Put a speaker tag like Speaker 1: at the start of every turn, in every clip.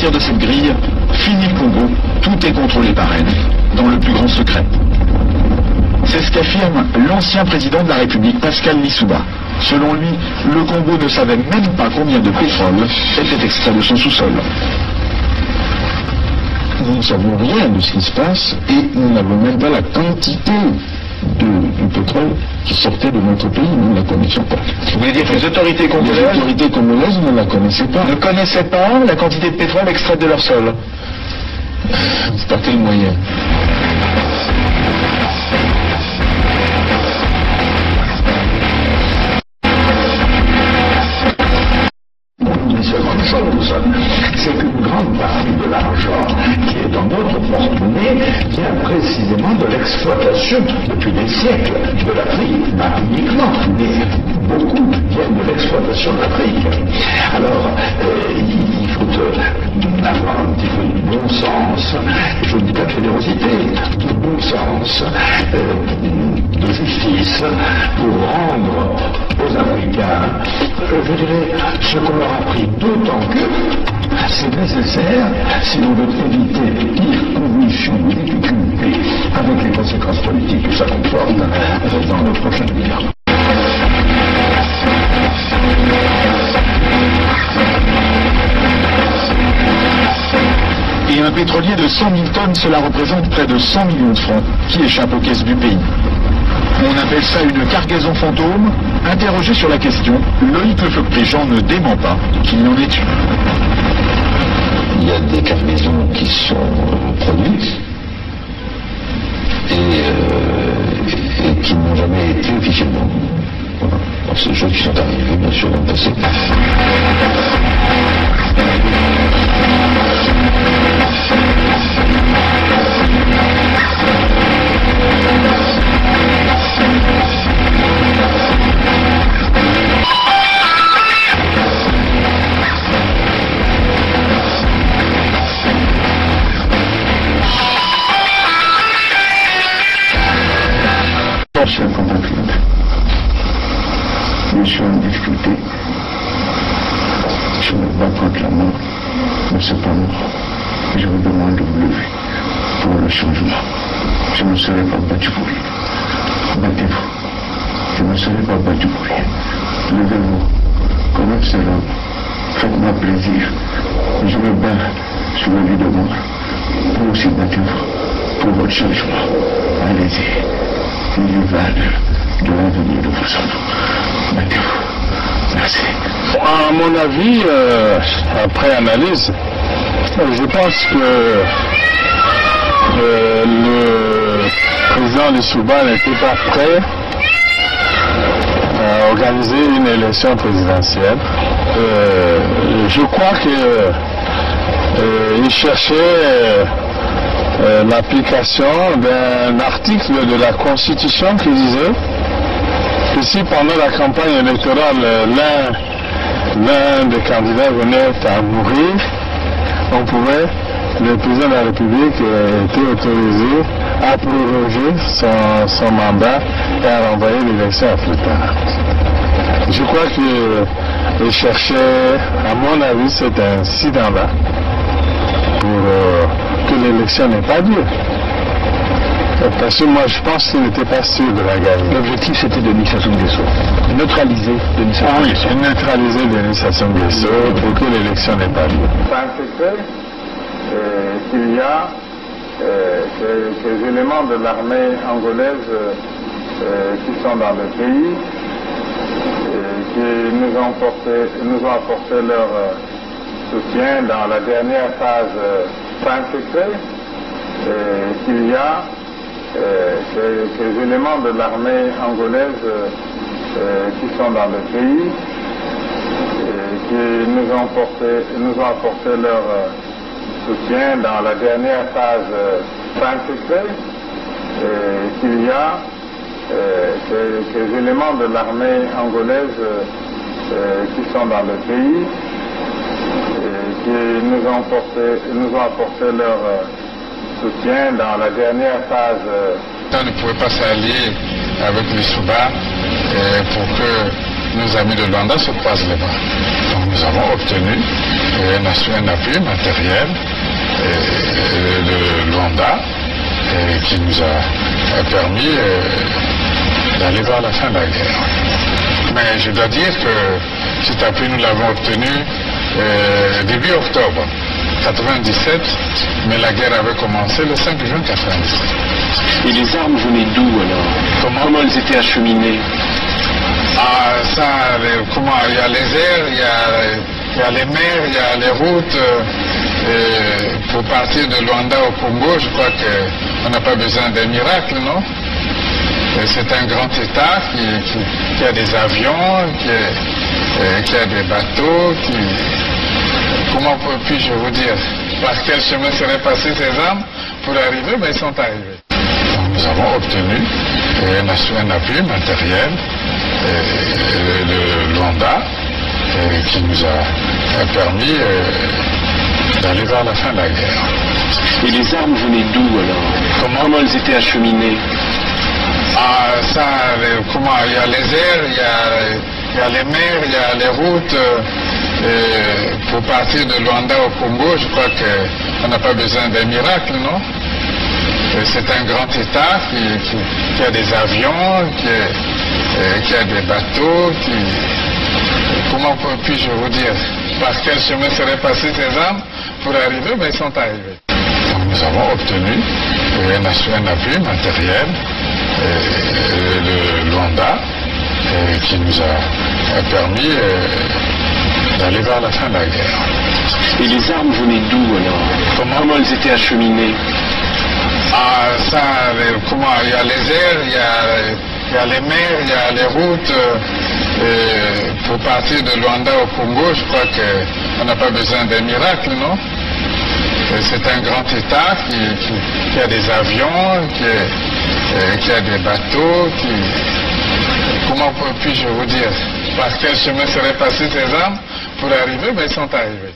Speaker 1: partir de cette grille, fini le Congo, tout est contrôlé par elle, dans le plus grand secret. C'est ce qu'affirme l'ancien président de la République, Pascal Lissouba. Selon lui, le Congo ne savait même pas combien de pétrole était extrait de son sous-sol.
Speaker 2: Nous ne savons rien de ce qui se passe et nous n'avons même pas la quantité du pétrole qui sortait de notre pays, nous ne la connaissions pas.
Speaker 1: Vous voulez dire que les autorités congolaises
Speaker 2: ne la connaissaient pas.
Speaker 1: Ne connaissaient pas la quantité de pétrole extraite de leur sol?
Speaker 2: Par quel moyen?
Speaker 3: Une seconde chose, c'est qu'une grande partie de l'argent qui est dans notre porte-monnaie vient précisément de l'exploitation depuis des siècles de l'Afrique, pas uniquement, mais beaucoup viennent de l'exploitation de l'Afrique. Alors, il faut avoir un petit peu de bon sens, je ne dis pas de générosité, de bon sens, de justice, pour rendre aux Africains, je dirais, ce qu'on leur a pris, d'autant que c'est nécessaire si on veut éviter les pires conditions de difficultés avec les conséquences politiques que ça comporte dans le prochain gouvernement.
Speaker 1: Et un pétrolier de 100 000 tonnes, cela représente près de 100 millions de francs qui échappent aux caisses du pays. On appelle ça une cargaison fantôme. Interrogé sur la question, Loïc Lefebvre-Préjean ne dément pas qu'il y en ait une.
Speaker 2: Il y a des cargaisons qui sont produites et qui n'ont jamais été officiellement. Voilà. Donc c'est des choses qui sont arrivées, bien sûr, dans le passé.
Speaker 3: Chers compatriotes, je suis en difficulté. Je me bats contre la mort, mais cependant, je vous demande de vous lever pour le changement. Je ne serai pas battu pour rien. Battez-vous. Je ne serai pas battu pour rien. Levez-vous comme un seul homme. Faites-moi plaisir. Je me bats sur la vie de mort. Vous aussi battez-vous pour votre changement. Allez-y. Il y va de l'avenir de vos enfants. Battez-vous. Merci.
Speaker 4: À mon avis, après analyse, je pense que le président Lissouba n'était pas prêt à organiser une élection présidentielle. Je crois qu'il cherchait l'application d'un article de la Constitution qui disait que si pendant la campagne électorale l'un des candidats venait à mourir, le président de la République était autorisé à proroger son mandat et à renvoyer l'élection à plus tard. Je crois qu'il cherchait, à mon avis, cet incident-là pour que l'élection n'ait pas lieu. Parce que moi je pense qu'il n'était pas sûr de la gagner.
Speaker 3: L'objectif c'était Denis Sassou Nguesso. Neutraliser Denis Sassou Nguesso.
Speaker 4: Oui, neutraliser Denis Sassou Nguesso pour que l'élection n'ait pas lieu. C'est qu'il y a ces éléments de l'armée angolaise qui sont dans le pays, qui nous ont apporté leur soutien dans la dernière phase. Qu'il y a ces éléments de l'armée angolaise qui sont dans le pays, qui nous ont apporté leur soutien dans la dernière phase qu'il y a ces éléments de l'armée angolaise qui sont dans le pays, qui nous ont apporté leur soutien dans la dernière phase. On ne pouvait pas s'allier avec les Souba pour que nos amis de Luanda se croisent les bras.
Speaker 2: Nous avons obtenu un appui matériel de Luanda qui nous a permis d'aller vers la fin de la guerre. Mais je dois dire que cet appui, nous l'avons obtenu début octobre 97, mais la guerre avait commencé le 5 juin 97.
Speaker 5: Et les armes venaient d'où alors? Comment elles étaient acheminées?
Speaker 2: Il y a les airs, il y a les mers, il y a les routes. Pour partir de Luanda au Congo, je crois qu'on n'a pas besoin d'un miracle, non? C'est un grand État qui a des avions, qui a des bateaux, comment puis-je vous dire? Par quel chemin seraient passées ces armes pour arriver? Mais ils sont arrivés. Nous avons obtenu un appui matériel de Luanda qui nous a permis d'aller vers la fin de la guerre.
Speaker 5: Et les armes venaient d'où alors? Comment elles étaient acheminées?
Speaker 2: Il y a les airs, il y a les mers, il y a les routes. Pour partir de Luanda au Congo, je crois qu'on n'a pas besoin d'un miracle, non? C'est un grand État qui a des avions, qui a des bateaux, comment puis-je vous dire? Par quel chemin seraient passées ces armes pour arriver? Mais ils sont arrivés. Nous avons obtenu un appui matériel de Luanda qui nous a permis d'aller vers la fin de la guerre.
Speaker 5: Et les armes venaient d'où alors? Comment elles étaient acheminées?
Speaker 2: Il y a les airs, il y a les mers, il y a les routes. Pour partir de Luanda au Congo, je crois qu'on n'a pas besoin d'un miracle, non? C'est un grand État qui a des avions, qui a des bateaux, comment puis-je vous dire? Par quel chemin seraient passées ces armes pour arriver? Mais ils sont arrivés.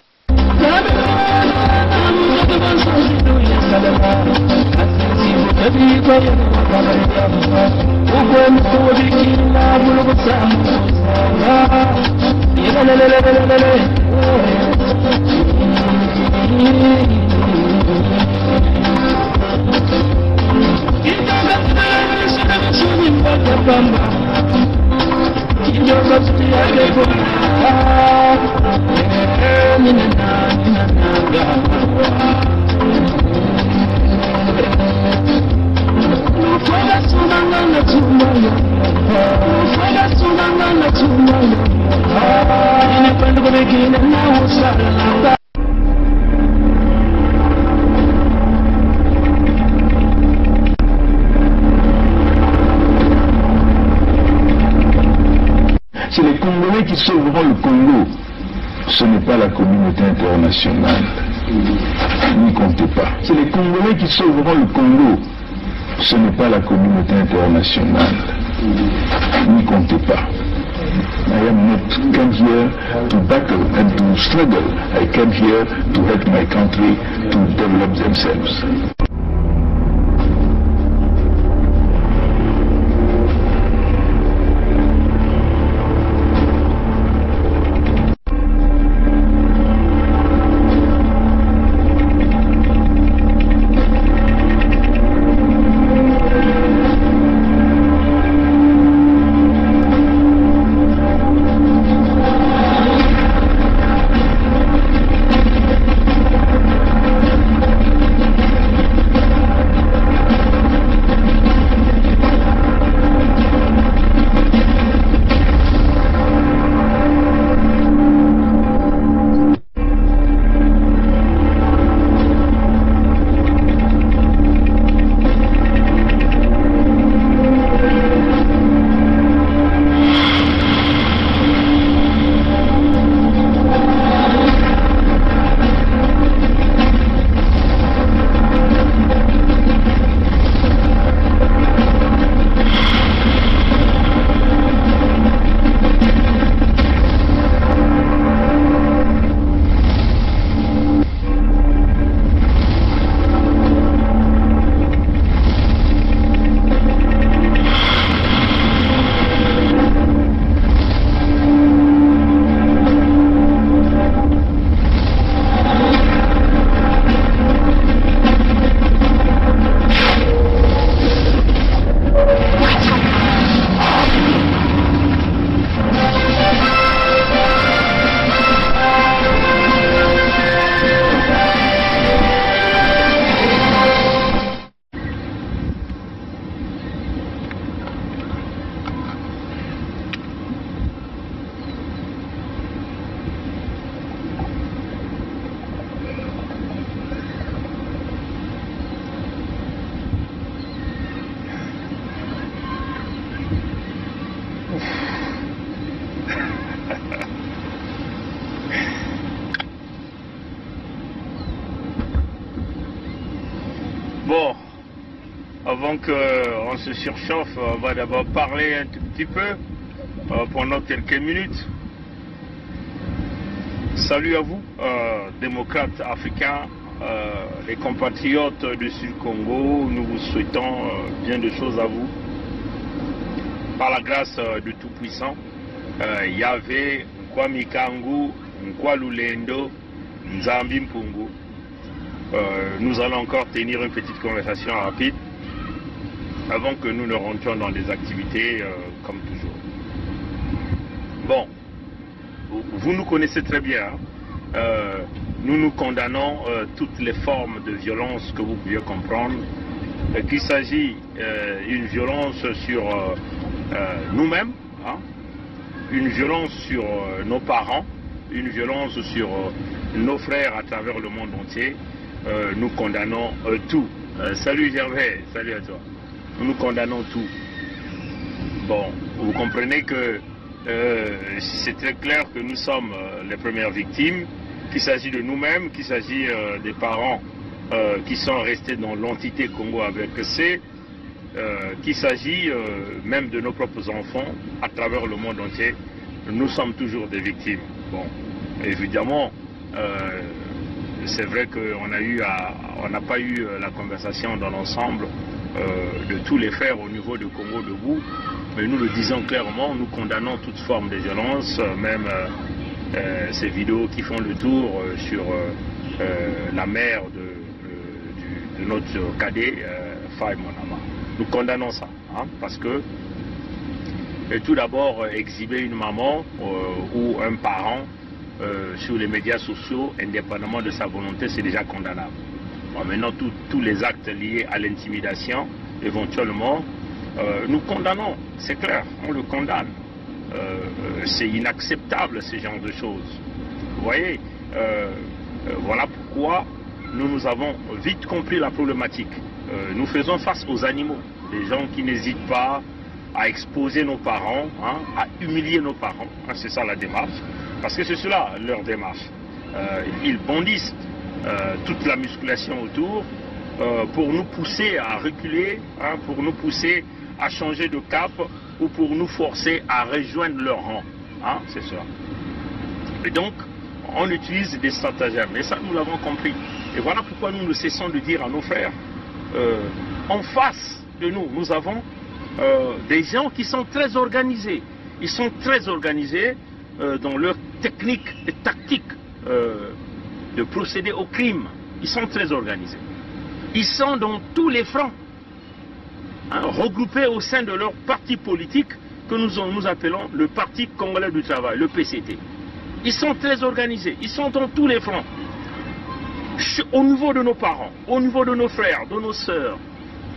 Speaker 3: C'est les Congolais qui sauveront le Congo. Ce n'est pas la communauté internationale. N'y comptez pas. C'est les Congolais qui sauveront le Congo. Ce n'est pas la communauté internationale. N'y comptez pas. I am not come here to battle and to struggle. I came here to help my country to develop themselves.
Speaker 6: avant qu'on se surchauffe, on va d'abord parler un tout petit peu pendant quelques minutes. Salut à vous, démocrates africains, les compatriotes du Sud-Congo, nous vous souhaitons bien de choses à vous. Par la grâce du Tout-Puissant, Yahvé, Kwamikangu, Nkwalulendo, Nzambi Mpungu. Nous allons encore tenir une petite conversation rapide avant que nous ne rentrions dans des activités comme toujours. Bon, vous nous connaissez très bien. Nous nous condamnons toutes les formes de violence que vous pouvez comprendre. Qu'il s'agit d'une violence sur nous-mêmes, hein, une violence sur nos parents, une violence sur nos frères à travers le monde entier. Nous condamnons tout. Salut Gervais, salut à toi. Nous condamnons tout. Bon, vous comprenez que c'est très clair que nous sommes les premières victimes, qu'il s'agit de nous-mêmes, qu'il s'agit des parents qui sont restés dans l'entité Congo avec C, qu'il s'agit même de nos propres enfants à travers le monde entier. Nous sommes toujours des victimes. Bon, évidemment, c'est vrai qu'on n'a pas eu la conversation dans l'ensemble de tous les frères au niveau du Congo debout, mais nous le disons clairement, nous condamnons toute forme de violence, même ces vidéos qui font le tour sur la mère de notre cadet, Faye Monama. Nous condamnons ça, hein, parce que tout d'abord, exhiber une maman ou un parent sur les médias sociaux, indépendamment de sa volonté, c'est déjà condamnable. Bon, maintenant, tous les actes liés à l'intimidation, éventuellement, nous condamnons, c'est clair, on le condamne. C'est inacceptable, ce genre de choses. Vous voyez, voilà pourquoi nous avons vite compris la problématique. Nous faisons face aux animaux, des gens qui n'hésitent pas à exposer nos parents, hein, à humilier nos parents, hein, c'est ça la démarche. Parce que c'est cela leur démarche. Ils bondissent toute la musculation autour pour nous pousser à reculer, hein, pour nous pousser à changer de cap ou pour nous forcer à rejoindre leur rang. Hein, c'est ça. Et donc, on utilise des stratagèmes. Et ça, nous l'avons compris. Et voilà pourquoi nous ne cessons de dire à nos frères, en face de nous, nous avons des gens qui sont très organisés. Ils sont très organisés dans leur technique et tactique de procéder au crime. Ils sont très organisés. Ils sont dans tous les fronts, hein, regroupés au sein de leur parti politique que nous appelons le Parti Congolais du Travail, le PCT. Ils sont très organisés, ils sont dans tous les fronts. Au niveau de nos parents, au niveau de nos frères, de nos sœurs,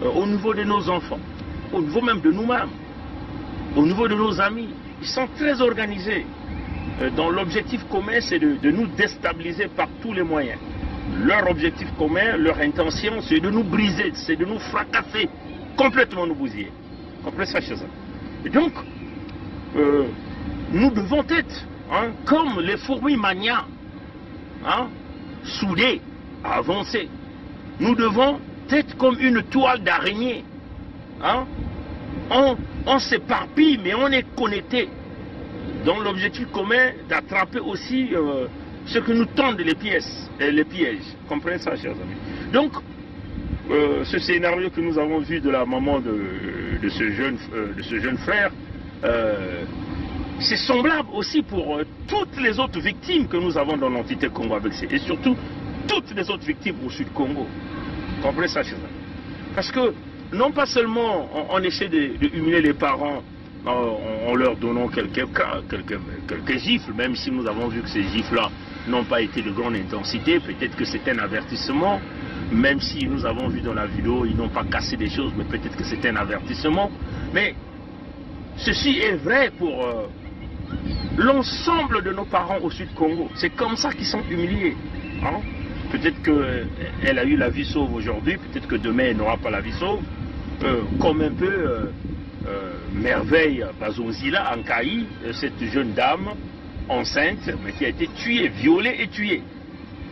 Speaker 6: au niveau de nos enfants, au niveau même de nous-mêmes, au niveau de nos amis. Ils sont très organisés. Dont l'objectif commun, c'est de nous déstabiliser par tous les moyens. Leur objectif commun, leur intention, c'est de nous briser, c'est de nous fracasser, complètement nous bousiller. Comprenez ça, chers amis. Et donc, nous devons être, hein, comme les fourmis manias, hein, soudées, avancer. Nous devons être comme une toile d'araignée. Hein. On s'éparpille, mais on est connecté. Dans l'objectif commun d'attraper aussi ce que nous tendent les pièges. Comprenez ça, chers amis. Donc, ce scénario que nous avons vu de la maman de ce jeune frère, c'est semblable aussi pour toutes les autres victimes que nous avons dans l'entité Congo avec C. Et surtout, toutes les autres victimes au Sud-Congo. Comprenez ça, chers amis. Parce que, non pas seulement on essaie de humilier les parents en leur donnant quelques gifles, même si nous avons vu que ces gifles-là n'ont pas été de grande intensité, peut-être que c'est un avertissement, même si nous avons vu dans la vidéo, ils n'ont pas cassé des choses, mais peut-être que c'est un avertissement. Mais ceci est vrai pour l'ensemble de nos parents au Sud-Congo. C'est comme ça qu'ils sont humiliés. Hein? Peut-être qu'elle a eu la vie sauve aujourd'hui, peut-être que demain elle n'aura pas la vie sauve, comme un peu Merveille Bazonzila en Kaï, cette jeune dame enceinte, mais qui a été tuée, violée et tuée.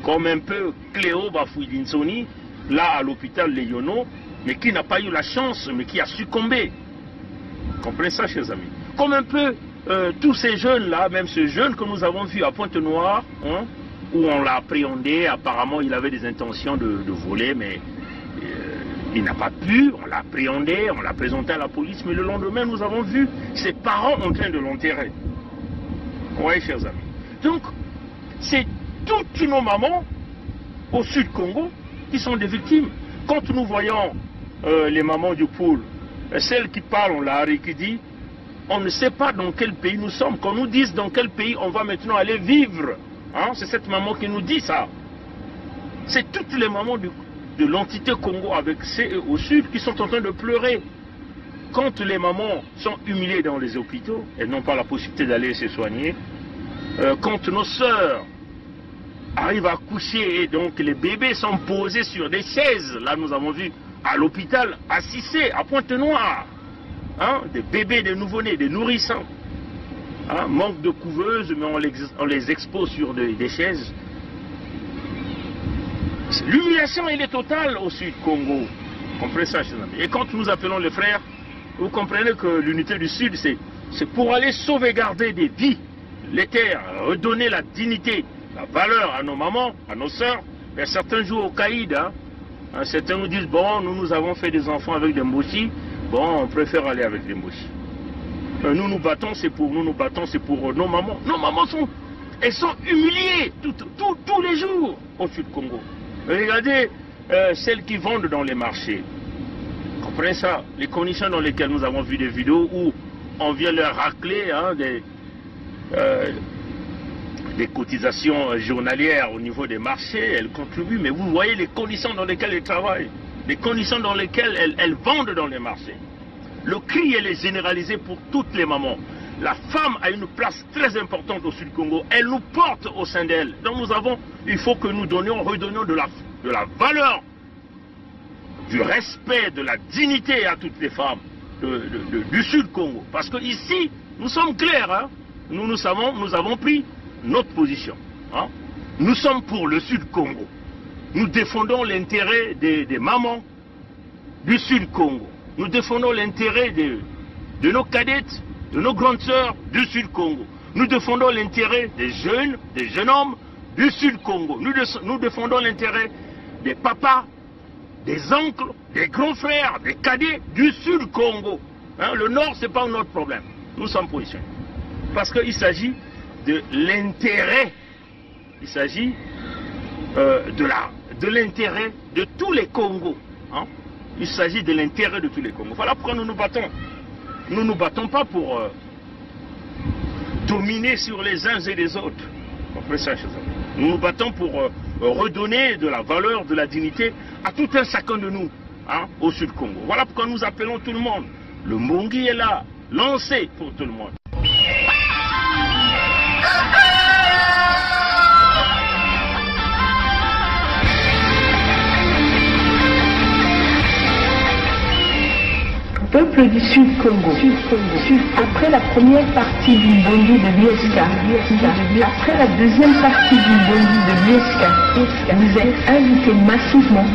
Speaker 6: Comme un peu Cléo Bafouidinsoni, là à l'hôpital Léono, mais qui n'a pas eu la chance, mais qui a succombé. Comprenez ça, chers amis. Comme un peu tous ces jeunes-là, même ce jeune que nous avons vu à Pointe-Noire, hein, où on l'a appréhendé, apparemment il avait des intentions de voler, mais il n'a pas pu, on l'a appréhendé, on l'a présenté à la police, mais le lendemain nous avons vu ses parents en train de l'enterrer. Oui, chers amis. Donc, c'est toutes nos mamans au Sud Congo qui sont des victimes. Quand nous voyons les mamans du pool, celle qui parle, on l'a qui dit, on ne sait pas dans quel pays nous sommes. Qu'on nous dise dans quel pays on va maintenant aller vivre. Hein? C'est cette maman qui nous dit ça. C'est toutes les mamans de l'entité Congo avec CE au Sud qui sont en train de pleurer. Quand les mamans sont humiliées dans les hôpitaux, elles n'ont pas la possibilité d'aller se soigner. Quand nos sœurs arrivent à coucher et donc les bébés sont posés sur des chaises, là nous avons vu à l'hôpital à Cissé, à Pointe-Noire, hein, des bébés, des nouveau-nés, des nourrissants. Hein, manque de couveuses, mais on les expose sur des chaises. L'humiliation, elle est totale au Sud Congo. Comprenez ça, chers amis. Et quand nous appelons les frères, vous comprenez que l'unité du Sud, c'est pour aller sauvegarder des vies, les terres, redonner la dignité, la valeur à nos mamans, à nos sœurs. Mais certains jouent au caïd. Hein. Certains nous disent, bon, nous avons fait des enfants avec des mboshi, bon, on préfère aller avec des mboshi. Nous nous battons, c'est pour nos mamans. Nos mamans elles sont humiliées tous les jours au Sud Congo. Regardez celles qui vendent dans les marchés. Comprenez ça, les conditions dans lesquelles nous avons vu des vidéos où on vient leur racler hein, des cotisations journalières au niveau des marchés, elles contribuent, mais vous voyez les conditions dans lesquelles elles travaillent, les conditions dans lesquelles elles vendent dans les marchés. Le cri, elle est généralisé pour toutes les mamans. La femme a une place très importante au Sud Congo. Elle nous porte au sein d'elle. Donc il faut que nous redonnions de la valeur, du respect, de la dignité à toutes les femmes du Sud Congo. Parce que ici, nous sommes clairs. Hein? Nous avons pris notre position. Hein? Nous sommes pour le Sud Congo. Nous défendons l'intérêt des mamans du Sud Congo. Nous défendons l'intérêt de nos cadettes, de nos grandes sœurs du Sud Congo. Nous défendons l'intérêt des jeunes hommes du Sud Congo. Nous défendons l'intérêt des papas, des oncles, des grands frères, des cadets du Sud Congo. Hein, le Nord, ce n'est pas notre problème. Nous sommes positionnés. Parce qu'il s'agit de l'intérêt. Il s'agit de l'intérêt de tous les Congos. Hein. Il s'agit de l'intérêt de tous les Congos. Voilà pourquoi nous nous battons. Nous ne nous battons pas pour dominer sur les uns et les autres. Nous nous battons pour redonner de la valeur, de la dignité à tout un chacun de nous hein, au Sud Congo. Voilà pourquoi nous appelons tout le monde. Le Mbongi est là, lancé pour tout le monde.
Speaker 7: Peuple du Sud Congo, après la première partie du Mbongi de l'USK, après la deuxième partie du Mbongi de l'USK, vous êtes invités massivement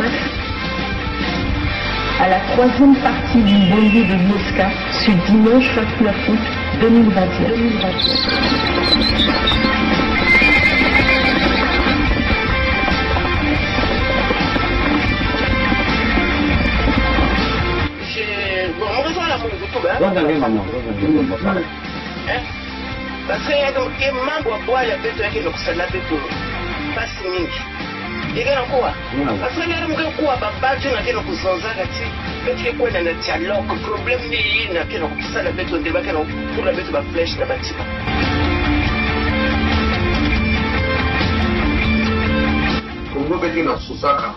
Speaker 7: à la troisième partie du Mbongi de l'USK ce dimanche 29 août 2021.
Speaker 8: Parce que mambo ya bwala beto yake nokusala beto basi mingi igana kuwa parce que lero mkuwa babatu na kino kuzonzaka ti beto kwenda na dialogue problem ni na kino kusala beto ndeba kino kula beto ba flesh na batika Congo beto na susaka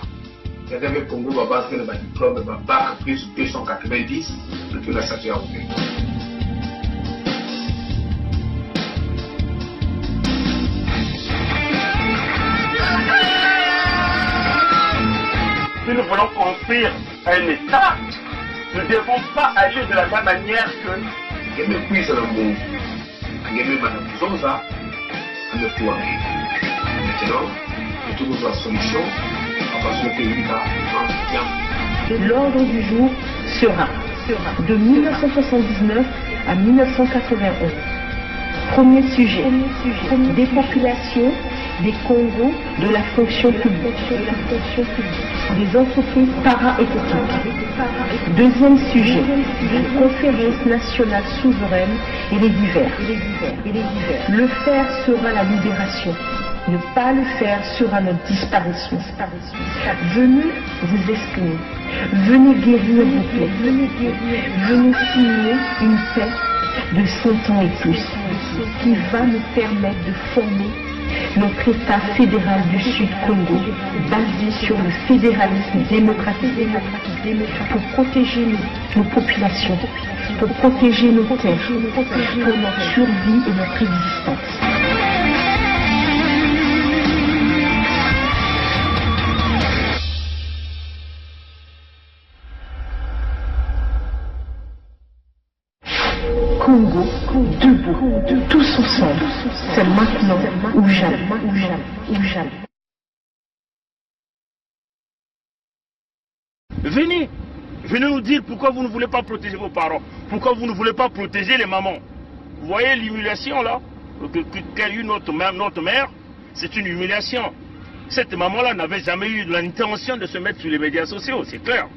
Speaker 8: c'est avec Congo baba c'est le diplôme baba plus 290 depuis la statue européenne.
Speaker 6: Si nous voulons construire un État, nous ne devons pas agir de la même manière que...
Speaker 8: Je me puise dans le monde. Je me mets dans ça. Je me tourne. Maintenant, je trouve la solution. En façon que l'État en tient.
Speaker 7: L'ordre du jour sera de 1979 à 1991. Premier sujet, des populations des Congos de la fonction publique, des entreprises para-étatiques. Deuxième sujet, une conférence nationale souveraine et les divers. Le faire sera la libération. Ne pas le faire sera notre disparition. Venez vous exprimer. Venez guérir vos plaies. Venez signer une paix de 100 ans et plus, qui va nous permettre de former notre État fédéral du Sud Congo, basé sur le fédéralisme démocratique, pour protéger nos populations, pour protéger nos terres, pour notre survie et notre existence. Congo, debout, tous ensemble, c'est maintenant ou jamais.
Speaker 6: Venez nous dire pourquoi vous ne voulez pas protéger vos parents, pourquoi vous ne voulez pas protéger les mamans. Vous voyez l'humiliation là qu'a eu notre mère, c'est une humiliation. Cette maman-là n'avait jamais eu l'intention de se mettre sur les médias sociaux, c'est clair.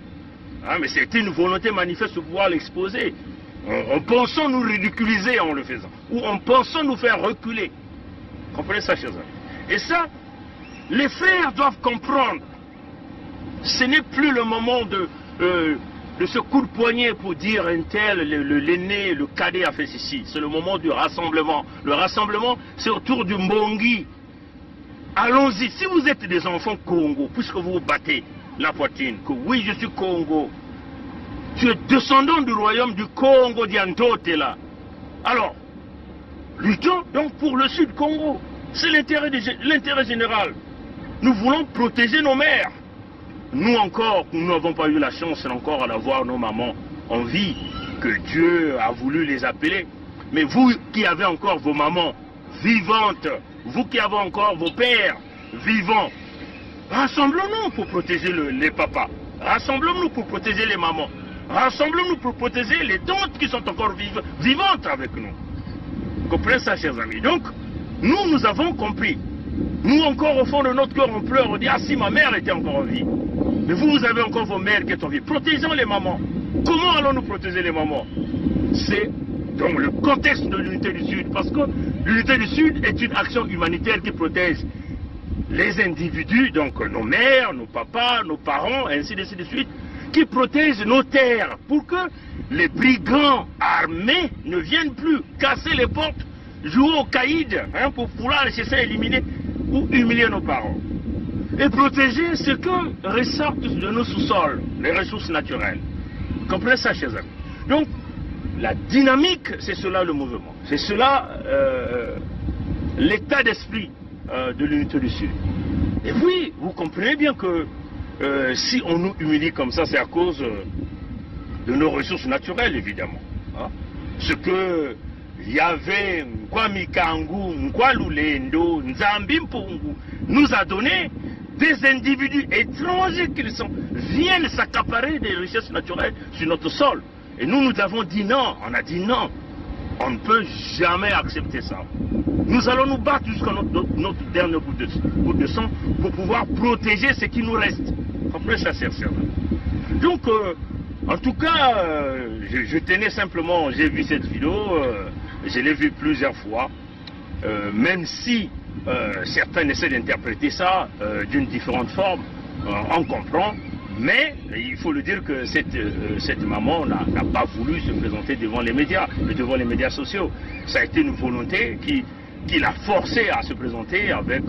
Speaker 6: Hein, mais c'était une volonté manifeste de pouvoir l'exposer. En pensant nous ridiculiser en le faisant, ou en pensant nous faire reculer. Comprenez ça, chers amis. Et ça, les frères doivent comprendre. Ce n'est plus le moment de ce coup de poignet pour dire un tel, l'aîné, le cadet a fait ceci. C'est le moment du rassemblement. Le rassemblement, c'est autour du Mbongi. Allons-y. Si vous êtes des enfants Congo, puisque vous vous battez la poitrine, que oui, je suis Congo, tu es descendant du royaume du Congo d'Yantote là. Alors, luttons donc pour le Sud Congo. C'est l'intérêt général. Nous voulons protéger nos mères. Nous encore, nous n'avons pas eu la chance encore d'avoir nos mamans en vie, que Dieu a voulu les appeler. Mais vous qui avez encore vos mamans vivantes, vous qui avez encore vos pères vivants, rassemblons-nous pour protéger les papas. Rassemblons-nous pour protéger les mamans. Rassemblons-nous pour protéger les tantes qui sont encore vivantes avec nous. Comprenez ça, chers amis. Donc, nous avons compris. Nous, encore au fond de notre cœur, on pleure, on dit, ah si ma mère était encore en vie. Mais vous avez encore vos mères qui sont en vie. Protégeons les mamans. Comment allons-nous protéger les mamans? C'est dans le contexte de l'unité du Sud. Parce que l'unité du Sud est une action humanitaire qui protège les individus, donc nos mères, nos papas, nos parents, ainsi de suite, qui protège nos terres pour que les brigands armés ne viennent plus casser les portes, jouer aux caïds pour pouvoir chercher à éliminer ou humilier nos parents. Et protéger ce que ressortent de nos sous-sols, les ressources naturelles. Comprenez ça, chers amis. Donc, la dynamique, c'est cela le mouvement. C'est cela l'état d'esprit de l'unité du Sud. Et puis, vous comprenez bien que si on nous humilie comme ça, c'est à cause de nos ressources naturelles, évidemment. Hein? Ce que Yahvé, Nkwamikangu, Nkwalulendo, Nzambimpungu nous a donné, des individus étrangers qu'ils sont, viennent s'accaparer des richesses naturelles sur notre sol. Et nous avons dit non, on a dit non. On ne peut jamais accepter ça. Nous allons nous battre jusqu'à notre dernier bout de sang pour pouvoir protéger ce qui nous reste. Comprenez ça, chers sœurs. Donc, en tout cas, je tenais simplement, j'ai vu cette vidéo, je l'ai vue plusieurs fois, même si certains essaient d'interpréter ça d'une différente forme, on comprend. Mais il faut le dire que cette maman n'a pas voulu se présenter devant les médias, sociaux. Ça a été une volonté qui l'a forcé à se présenter avec...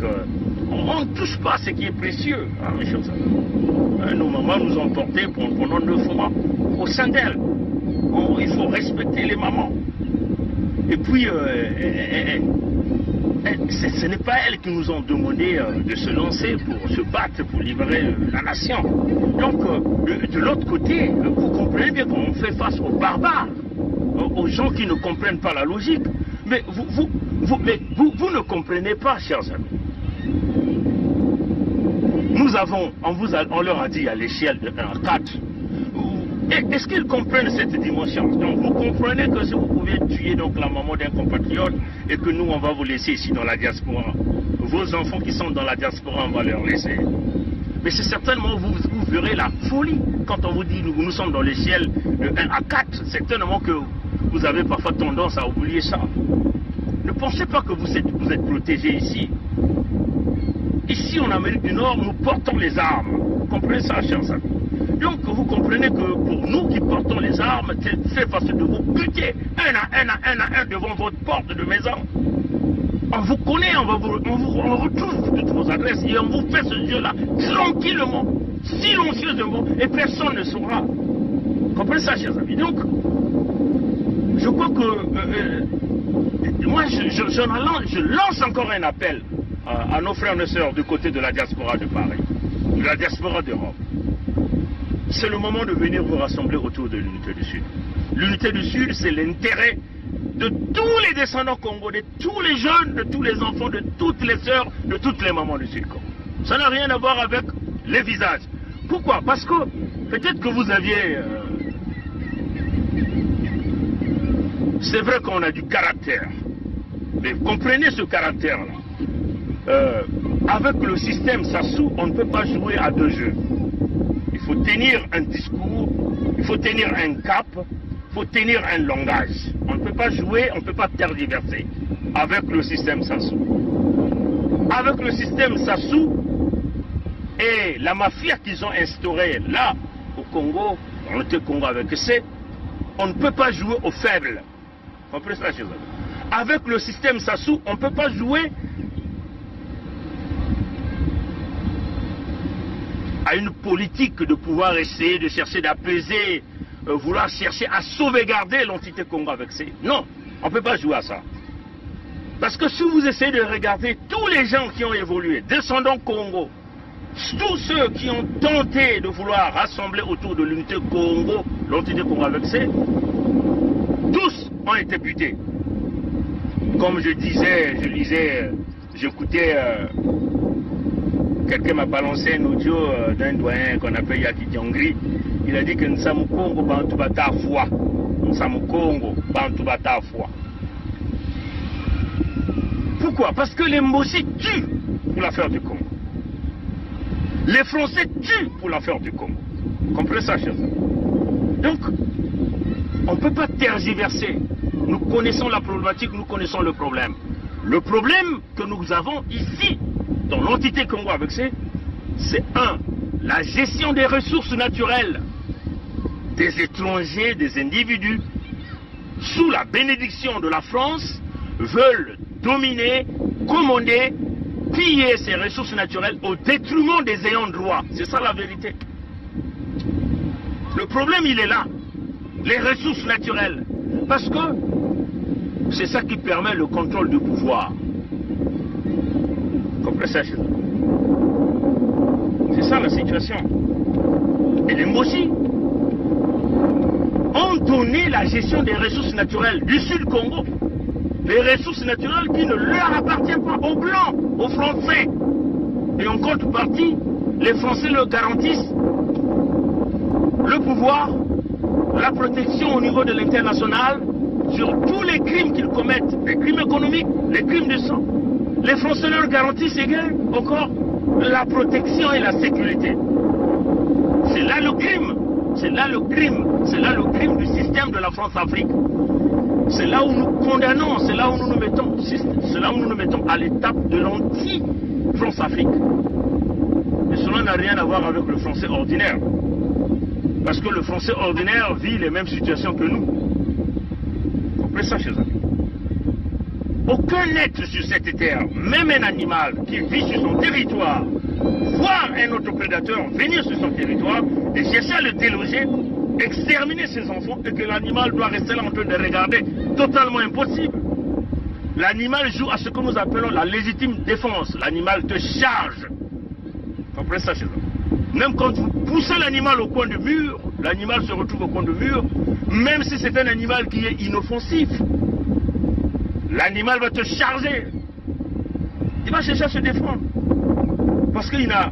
Speaker 6: on ne touche pas à ce qui est précieux, hein, mes chers amis. Nos mamans nous ont portés pendant 9 mois au sein d'elles. Il faut respecter les mamans. Et puis, ce n'est pas elles qui nous ont demandé de se lancer pour se battre, pour libérer la nation. Donc, de l'autre côté, vous comprenez bien qu'on fait face aux barbares, aux gens qui ne comprennent pas la logique. Mais vous ne comprenez pas, chers amis. Nous avons, on leur a dit à l'échelle de 1 à 4, Est-ce qu'ils comprennent cette dimension? Donc vous comprenez que si vous pouvez tuer donc la maman d'un compatriote et que nous on va vous laisser ici dans la diaspora, vos enfants qui sont dans la diaspora on va leur laisser. Mais c'est certainement, vous verrez la folie quand on vous dit nous sommes dans les ciels de 1 à 4. Certainement que vous avez parfois tendance à oublier ça. Ne pensez pas que vous êtes protégés ici. Ici en Amérique du Nord, nous portons les armes. Vous comprenez ça, chers amis? Donc vous comprenez que pour nous qui portons les armes, c'est facile de vous buter un devant votre porte de maison. On vous connaît, on retrouve toutes vos adresses et on vous fait ce jeu-là tranquillement, silencieusement, et personne ne saura. Vous comprenez ça, chers amis? Donc, je crois que moi, je lance encore un appel à nos frères et sœurs du côté de la diaspora de Paris, de la diaspora d'Europe. C'est le moment de venir vous rassembler autour de l'unité du Sud. L'unité du Sud, c'est l'intérêt de tous les descendants congolais, de tous les jeunes, de tous les enfants, de toutes les sœurs, de toutes les mamans du Sud-Congo. Ça n'a rien à voir avec les visages. Pourquoi? Parce que peut-être que vous aviez... C'est vrai qu'on a du caractère. Mais comprenez ce caractère-là. Avec le système Sassou, on ne peut pas jouer à deux jeux. Il faut tenir un discours, il faut tenir un cap, il faut tenir un langage. On ne peut pas jouer, on ne peut pas tergiverser avec le système Sassou. Avec le système Sassou et la mafia qu'ils ont instaurée là, au Congo, dans le Congo avec C, on ne peut pas jouer aux faibles. Comprenez ça, chez eux. Avec le système Sassou, on ne peut pas jouer à une politique de pouvoir essayer de chercher d'apaiser, vouloir chercher à sauvegarder l'entité Congo avec C. Non, on ne peut pas jouer à ça. Parce que si vous essayez de regarder tous les gens qui ont évolué, descendants Congo, tous ceux qui ont tenté de vouloir rassembler autour de l'unité Congo, l'entité Congo avec C, tous ont été butés. Comme je disais, j'écoutais, quelqu'un m'a balancé un audio d'un doyen qu'on appelle Yaki Diongri. Il a dit que Nsamu Congo bantu bata foi. Nsamu Congo bantu bata foi. Pourquoi? Parce que les Mbossi tuent pour l'affaire du Congo. Les Français tuent pour l'affaire du Congo. Vous comprenez ça, chers amis? Donc, on ne peut pas tergiverser. Nous connaissons la problématique, nous connaissons le problème. Le problème que nous avons ici, dans l'entité Congo avec C, c'est la gestion des ressources naturelles des étrangers, des individus, sous la bénédiction de la France, veulent dominer, commander, piller ces ressources naturelles au détriment des ayants droit. C'est ça la vérité. Le problème, il est là. Les ressources naturelles. Parce que c'est ça qui permet le contrôle du pouvoir. Comprenez ça, c'est ça la situation. Et les Mbossi ont donné la gestion des ressources naturelles du Sud-Congo. Les ressources naturelles qui ne leur appartiennent pas aux Blancs, aux Français. Et en contrepartie, les Français leur garantissent le pouvoir, la protection au niveau de l'international sur tous les crimes qu'ils commettent, les crimes économiques, les crimes de sang. Les Français leur garantissent également encore la protection et la sécurité. C'est là le crime. C'est là le crime. C'est là le crime du système de la France-Afrique. C'est là où nous condamnons, c'est là où nous nous mettons, c'est là où nous nous mettons à l'étape de l'anti-France-Afrique. Et cela n'a rien à voir avec le français ordinaire. Parce que le français ordinaire vit les mêmes situations que nous. Vous comprenez ça, chers amis? Aucun être sur cette terre, même un animal qui vit sur son territoire, voir un autre prédateur venir sur son territoire et chercher à le déloger, exterminer ses enfants et que l'animal doit rester là en train de regarder, totalement impossible. L'animal joue à ce que nous appelons la légitime défense. L'animal te charge. Vous comprenez ça, chers amis? Même quand vous poussez l'animal au coin du mur, l'animal se retrouve au coin du mur, même si c'est un animal qui est inoffensif. L'animal va te charger. Il va chercher à se défendre. Parce qu'il n'a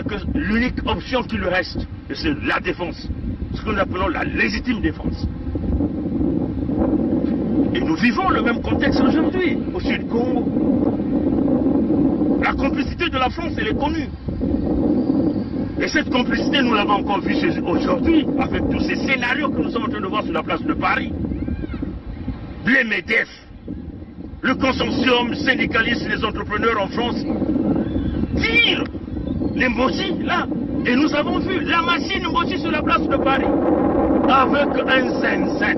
Speaker 6: que l'unique option qui lui reste, et c'est la défense. ce que nous appelons la légitime défense. Et nous vivons le même contexte aujourd'hui, au Sud Congo. La complicité de la France, elle est connue. Et cette complicité, nous l'avons encore vue aujourd'hui, avec tous ces scénarios que nous sommes en train de voir sur la place de Paris. Les MEDEF, le consortium syndicaliste, les entrepreneurs en France, tirent les Mbossi, là. Et nous avons vu la machine Mbossi sur la place de Paris, avec un zinzin.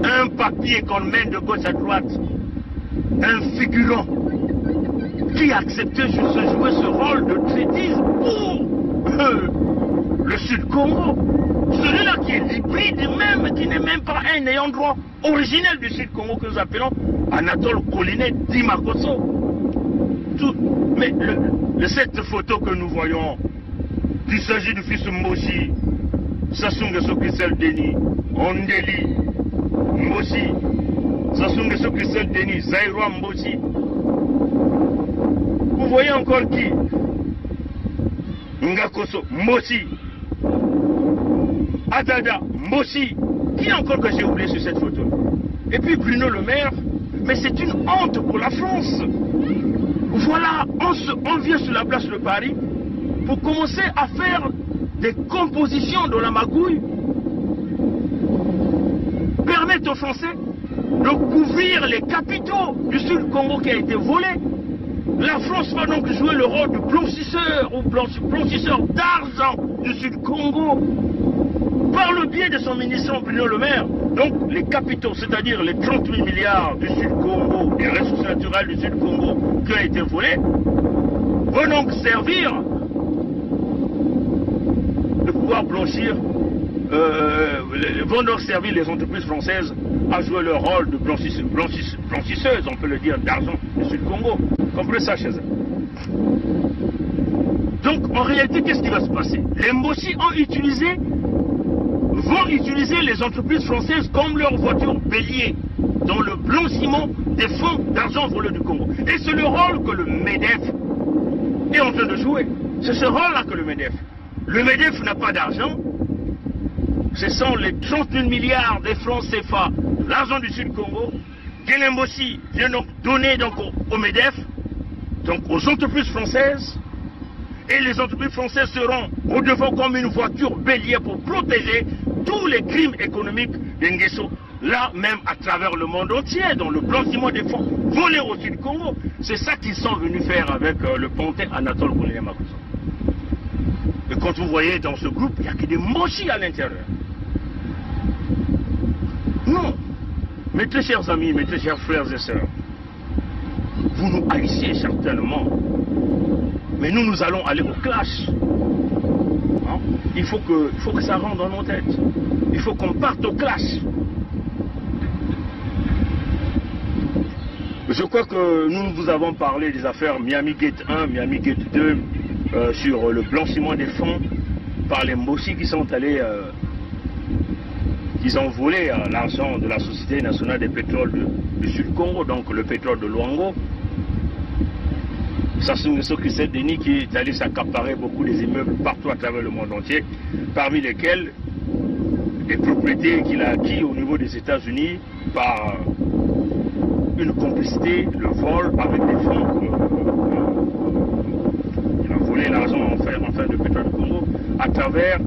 Speaker 6: Un papier qu'on mène de gauche à droite, un figurant qui acceptait de jouer ce rôle de traîtrise pour le Sud-Congo. Celui-là qui est hybride même, qui n'est même pas un ayant droit originel du Sud-Congo que nous appelons Anatole Colinet Dimakoso. Mais cette photo que nous voyons, il s'agit du fils Mbossi, Sassou Nguesso Christelle Denis, Ondeli Mbossi, Sassou Nguesso Christelle Denis, Zaïroa Mbossi. Vous voyez encore qui? Ngakoso Mbossi, Adada Mbossi. Qui encore que j'ai oublié sur cette photo? Et puis Bruno Le Maire, mais c'est une honte pour la France. Voilà, on vient sur la place de Paris pour commencer à faire des compositions de la magouille, permettre aux Français de couvrir les capitaux du Sud-Congo qui a été volé. La France va donc jouer le rôle de blanchisseur ou blanchisseur d'argent du Sud-Congo par le biais de son ministre Bruno Le Maire. Donc les capitaux, c'est-à-dire les 38 milliards du Sud-Congo, des ressources naturelles du Sud-Congo qui ont été volés, vont donc servir de pouvoir blanchir, vont donc servir les entreprises françaises à jouer leur rôle de blanchisseuses, on peut le dire, d'argent du Sud-Congo. Comprenez ça chez eux. Donc en réalité, qu'est-ce qui va se passer? Les Mbossi vont utiliser les entreprises françaises comme leur voiture bélier dans le blanchiment des fonds d'argent volés du Congo. Et c'est le rôle que le MEDEF est en train de jouer. C'est ce rôle-là que le MEDEF. Le MEDEF n'a pas d'argent. Ce sont les 31 milliards des francs CFA, l'argent du Sud-Congo, que Mbossi vient donc donner donc au MEDEF, donc aux entreprises françaises. Et les entreprises françaises seront au devant comme une voiture bélier pour protéger tous les crimes économiques d'Ngeso, là même à travers le monde entier, dans le blanchiment des fonds volés au Sud-Congo. C'est ça qu'ils sont venus faire avec le pontet Anatole Colinet Makoso. Et quand vous voyez dans ce groupe, il n'y a que des Mbossi à l'intérieur. Non. Mes très chers amis, mes très chers frères et sœurs, vous nous haïssez certainement. Mais nous allons aller au clash. Hein? Il faut que ça rentre dans nos têtes. Il faut qu'on parte au clash. Je crois que nous vous avons parlé des affaires Miami Gate 1, Miami Gate 2, sur le blanchiment des fonds par les Mbossi qui sont allés, ils ont volé l'argent de la Société nationale des pétroles du Sud-Congo, donc le pétrole de Luango. Sassou Nguesso Christelle Denis qui est allé s'accaparer beaucoup des immeubles partout à travers le monde entier, parmi lesquels des propriétés qu'il a acquis au niveau des États-Unis par une complicité, le vol avec des fonds. Il a volé l'argent en fin de pétrole du Congo à travers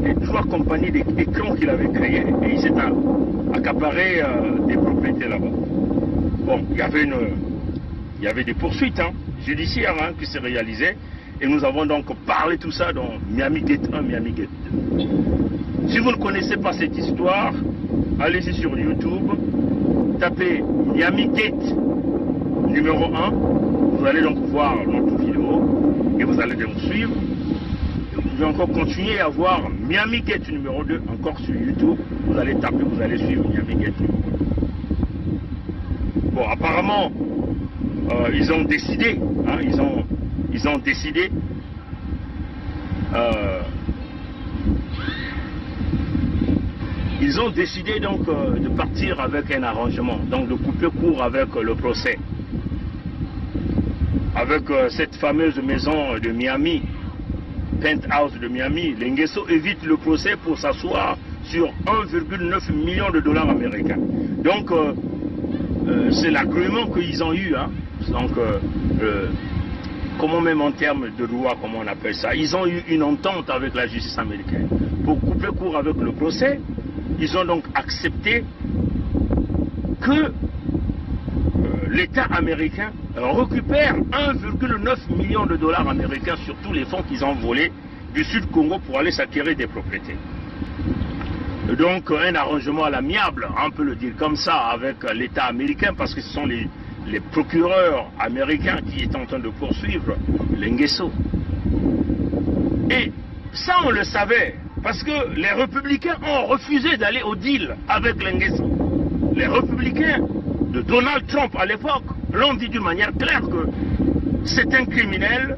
Speaker 6: les 3 compagnies d'écrans qu'il avait créées et il s'est accaparé des propriétés là-bas. Bon, il y avait des poursuites judiciaires qui s'est réalisé et nous avons donc parlé tout ça dans Miami Gate 1, Miami Gate 2. Si vous ne connaissez pas cette histoire, allez-y sur YouTube, tapez Miami Gate numéro 1, vous allez donc voir notre vidéo et vous allez donc suivre. Et vous pouvez encore continuer à voir Miami Gate numéro 2 encore sur YouTube, vous allez taper, vous allez suivre Miami Gate numéro 2. Bon, apparemment, ils ont décidé, ils ont décidé donc de partir avec un arrangement, donc de couper court avec le procès, avec cette fameuse maison de Miami penthouse de Miami, Lenguesso évite le procès pour s'asseoir sur 1,9 million de dollars américains. Donc, c'est l'agrément qu'ils ont eu. Hein. Donc, comment même en termes de loi, comment on appelle ça, ils ont eu une entente avec la justice américaine. Pour couper court avec le procès, ils ont donc accepté que l'État américain récupère 1,9 million de dollars américains sur tous les fonds qu'ils ont volés du Sud Congo pour aller s'acquérir des propriétés. Donc un arrangement à l'amiable, on peut le dire comme ça, avec l'État américain, parce que ce sont les procureurs américains qui étaient en train de poursuivre Lenguesso. Et ça on le savait, parce que les républicains ont refusé d'aller au deal avec Lenguesso. Les républicains de Donald Trump à l'époque l'ont dit d'une manière claire que c'est un criminel.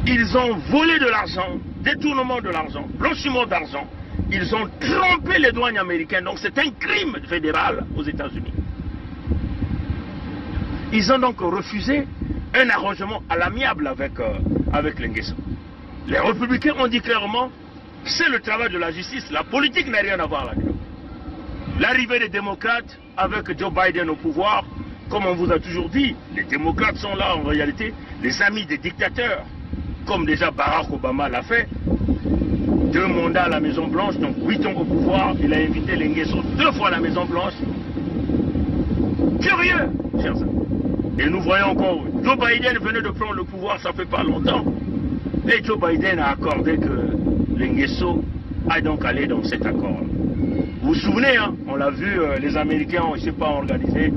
Speaker 6: Ils ont volé de l'argent, détournement de l'argent, blanchiment d'argent. Ils ont trompé les douanes américaines. Donc c'est un crime fédéral aux États-Unis. Ils ont donc refusé un arrangement à l'amiable avec Lenguesso. Les républicains ont dit clairement, c'est le travail de la justice. La politique n'a rien à voir là-dedans. L'arrivée des démocrates avec Joe Biden au pouvoir, comme on vous a toujours dit, les démocrates sont là en réalité, les amis des dictateurs, comme déjà Barack Obama l'a fait. 2 mandats à la Maison Blanche, donc 8 ans au pouvoir, il a invité Lenguesso 2 fois à la Maison Blanche. Curieux, chers amis. Et nous voyons encore, Joe Biden venait de prendre le pouvoir, ça fait pas longtemps. Et Joe Biden a accordé que Lenguesso a donc allé dans cet accord. Vous vous souvenez, hein, on l'a vu, les Américains ont, je sais pas, organisé,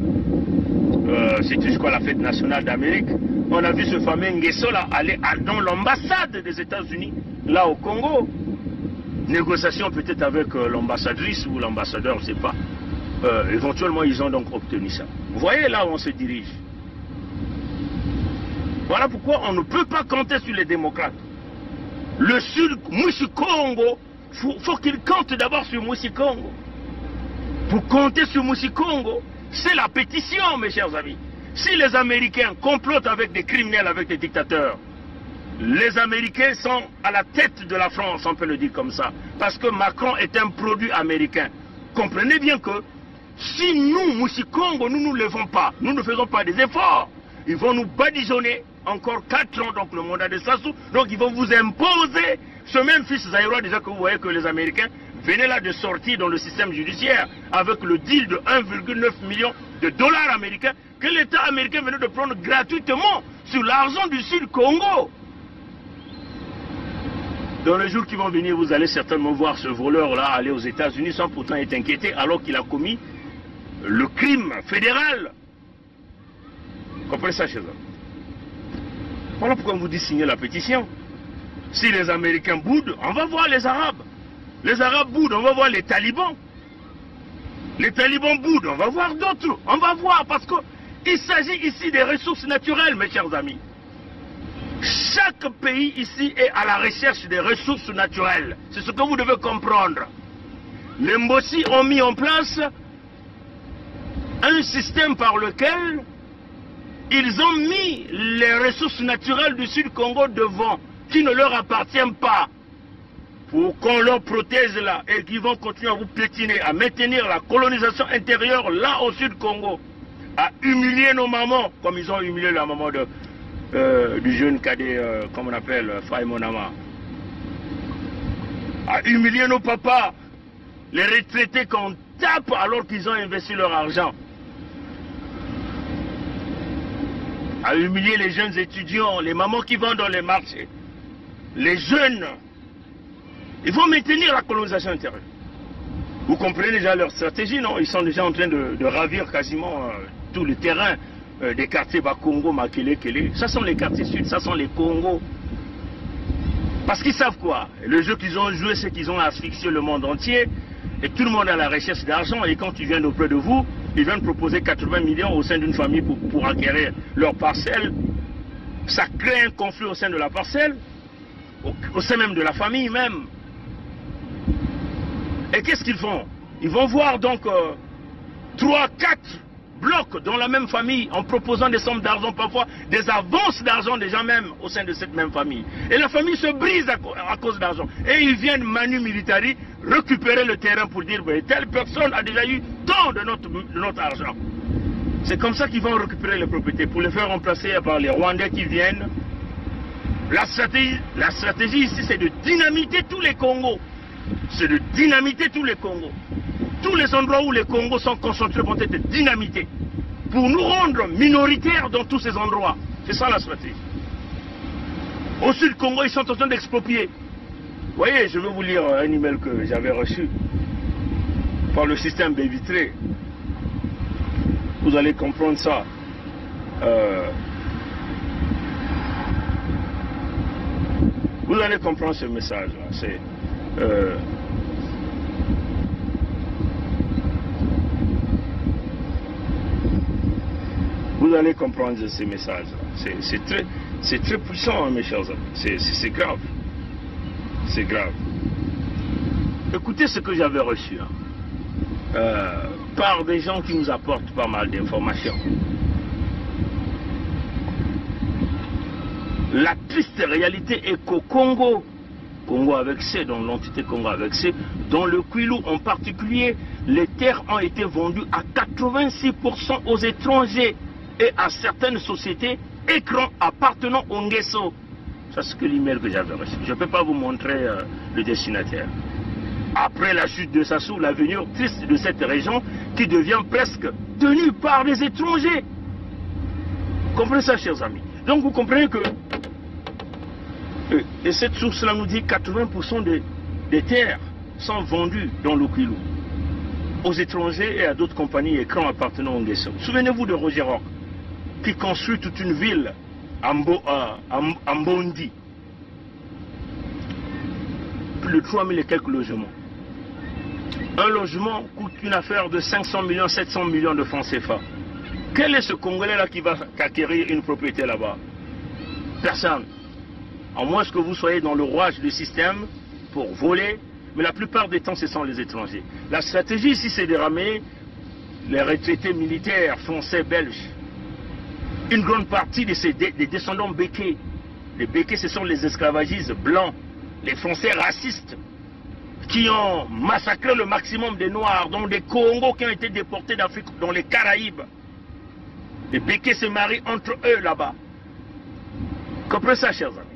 Speaker 6: c'était je crois la fête nationale d'Amérique. On a vu ce fameux Nguesso là aller dans l'ambassade des États-Unis, là au Congo. Négociation peut-être avec l'ambassadrice ou l'ambassadeur, je ne sais pas. Éventuellement, ils ont donc obtenu ça. Vous voyez là où on se dirige. Voilà pourquoi on ne peut pas compter sur les démocrates. Le Sud, Moussi Congo, faut qu'il compte d'abord sur Moussi Congo. Pour compter sur Moussi Congo, c'est la pétition, mes chers amis. Si les Américains complotent avec des criminels, avec des dictateurs, les Américains sont à la tête de la France, on peut le dire comme ça. Parce que Macron est un produit américain. Comprenez bien que si nous, Moussi Congo, nous ne levons pas, nous ne faisons pas des efforts, ils vont nous badigeonner encore 4 ans, donc le mandat de Sassou. Donc ils vont vous imposer ce même fils Zaïrois, déjà que vous voyez que les Américains venaient là de sortir dans le système judiciaire avec le deal de 1,9 million de dollars américains que l'État américain venait de prendre gratuitement sur l'argent du Sud Congo. Dans les jours qui vont venir, vous allez certainement voir ce voleur-là aller aux États-Unis sans pourtant être inquiété alors qu'il a commis le crime fédéral. Comprenez ça, chez eux. Voilà pourquoi on vous dit signer la pétition. Si les Américains boudent, on va voir les Arabes. Les Arabes boudent, on va voir les talibans. Les talibans boudent, on va voir d'autres. On va voir parce qu'il s'agit ici des ressources naturelles, mes chers amis. Chaque pays ici est à la recherche des ressources naturelles. C'est ce que vous devez comprendre. Les Mbossi ont mis en place un système par lequel ils ont mis les ressources naturelles du Sud Congo devant, qui ne leur appartiennent pas, pour qu'on leur protège là, et qui vont continuer à vous piétiner, à maintenir la colonisation intérieure là au Sud Congo, à humilier nos mamans, comme ils ont humilié la maman du jeune cadet, comme on appelle, Faye Monama, à humilier nos papas, les retraités qu'on tape alors qu'ils ont investi leur argent, à humilier les jeunes étudiants, les mamans qui vont dans les marchés, les jeunes. Ils vont maintenir la colonisation intérieure. Vous comprenez déjà leur stratégie, non? Ils sont déjà en train de ravir quasiment tout le terrain des quartiers Bakongo, Makele, Kele. Ça sont les quartiers sud, ça sont les Congos. Parce qu'ils savent quoi? Le jeu qu'ils ont joué, c'est qu'ils ont asphyxié le monde entier. Et tout le monde est à la recherche d'argent. Et quand ils viennent auprès de vous, ils viennent proposer 80 millions au sein d'une famille pour acquérir leur parcelle. Ça crée un conflit au sein de la parcelle, au sein même de la famille même. Et qu'est-ce qu'ils font? Ils vont voir donc 3, 4 bloquent dans la même famille en proposant des sommes d'argent, parfois des avances d'argent déjà même au sein de cette même famille. Et la famille se brise à cause d'argent. Et ils viennent manu militari récupérer le terrain pour dire telle personne a déjà eu tant de notre argent. C'est comme ça qu'ils vont récupérer les propriétés pour les faire remplacer par les Rwandais qui viennent. La stratégie ici, c'est de dynamiter tous les Congos. C'est de dynamiter tous les Congos. Tous les endroits où les Congos sont concentrés vont être dynamités pour nous rendre minoritaires dans tous ces endroits. C'est ça la stratégie. Au sud Congo, ils sont en train d'exproprier. Vous voyez, je vais vous lire un email que j'avais reçu par le système baie vitrée. Vous allez comprendre ça. Vous allez comprendre ce message-là. C'est vous allez comprendre ces messages-là. C'est très puissant, hein, mes chers amis. C'est grave. C'est grave. Écoutez ce que j'avais reçu par des gens qui nous apportent pas mal d'informations. La triste réalité est qu'au Congo, Congo avec C, dans l'entité Congo avec C, dans le Kwilu en particulier, les terres ont été vendues à 86% aux étrangers et à certaines sociétés écrans appartenant au Nguesso. Ça, c'est l'email que j'avais reçu. Je ne peux pas vous montrer le destinataire. Après la chute de Sassou, l'avenir triste de cette région qui devient presque tenue par des étrangers. Comprenez ça, chers amis. Donc vous comprenez que et cette source-là nous dit que 80% des terres sont vendues dans le Kwilu aux étrangers et à d'autres compagnies écrans appartenant au Nguesso. Souvenez-vous de Roger Roch qui construit toute une ville à Mbondi. Plus de 3000 et quelques logements. Un logement coûte une affaire de 500 millions, 700 millions de francs CFA. Quel est ce Congolais-là qui va acquérir une propriété là-bas? Personne. À moins que vous soyez dans le rouage du système pour voler, mais la plupart des temps, ce sont les étrangers. La stratégie ici, c'est de ramener les retraités militaires français, belges. Une grande partie des descendants békés. Les békés, ce sont les esclavagistes blancs, les Français racistes, qui ont massacré le maximum des Noirs, dont des Congos qui ont été déportés d'Afrique, dans les Caraïbes. Les békés se marient entre eux là-bas. Comprenez ça, chers amis.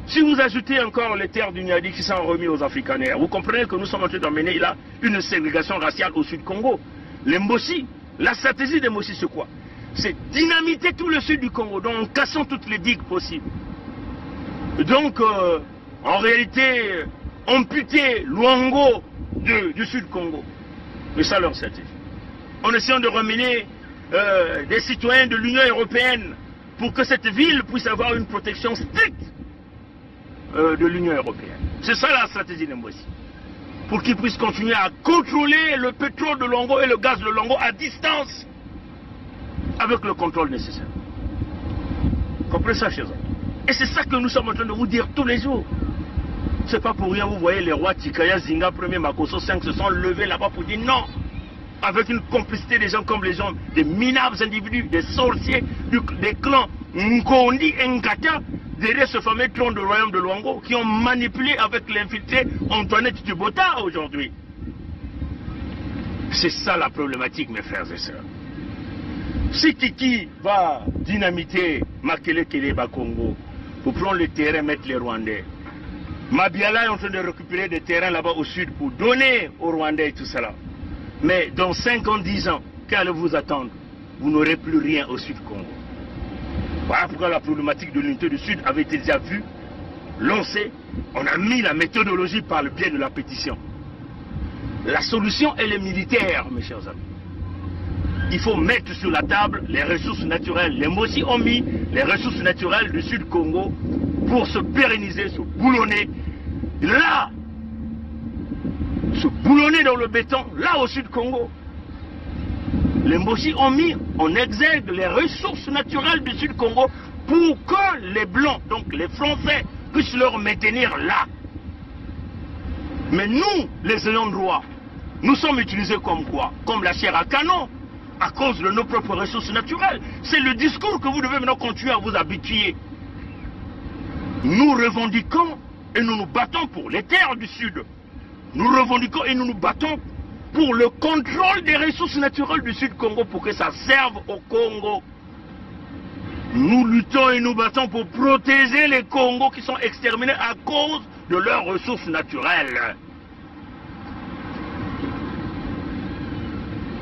Speaker 6: Si vous ajoutez encore les terres du Niadi qui sont remis aux Afrikaners, vous comprenez que nous sommes en train d'emmener là une ségrégation raciale au sud Congo. Les Mbossi, la stratégie des Mbossi, c'est quoi? C'est dynamiter tout le sud du Congo, donc en cassant toutes les digues possibles. Donc, en réalité, amputer Luango du sud Congo. C'est ça leur stratégie. En essayant de ramener des citoyens de l'Union européenne pour que cette ville puisse avoir une protection stricte de l'Union européenne. C'est ça la stratégie de Mbossi. Pour qu'ils puissent continuer à contrôler le pétrole de Luango et le gaz de Luango à distance, avec le contrôle nécessaire. Comprenez ça, chers amis. Et c'est ça que nous sommes en train de vous dire tous les jours. C'est pas pour rien, vous voyez les rois Tikaya, Zinga, 1er Makosso 5 se sont levés là-bas pour dire non. Avec une complicité des gens comme les gens, des minables individus, des sorciers, des clans Nkondi et Nkata, derrière ce fameux clan du royaume de Luango, qui ont manipulé avec l'infiltré Antoinette Dubota aujourd'hui. C'est ça la problématique, mes frères et sœurs. Si Kiki va dynamiter Makele Keleba Congo pour prendre le terrain, mettre les Rwandais, Mabiala est en train de récupérer des terrains là-bas au sud pour donner aux Rwandais et tout cela. Mais dans 5 ans, 10 ans, qu'allez-vous attendre? Vous n'aurez plus rien au sud Congo. Voilà pourquoi la problématique de l'unité du sud avait été déjà vue, lancée. On a mis la méthodologie par le biais de la pétition. La solution, elle est militaire, mes chers amis. Il faut mettre sur la table les ressources naturelles. Les Mbossi ont mis les ressources naturelles du Sud Congo pour se pérenniser, se boulonner. Là, se boulonner dans le béton, là au Sud Congo. Les Mbossi ont mis en exergue les ressources naturelles du Sud Congo pour que les Blancs, donc les Français, puissent leur maintenir là. Mais nous, les ayants droit, nous sommes utilisés comme quoi? Comme la chair à canon. à cause de nos propres ressources naturelles. C'est le discours que vous devez maintenant continuer à vous habituer. Nous revendiquons et nous nous battons pour les terres du Sud. Nous revendiquons et nous nous battons pour le contrôle des ressources naturelles du Sud Congo pour que ça serve au Congo. Nous luttons et nous battons pour protéger les Congos qui sont exterminés à cause de leurs ressources naturelles.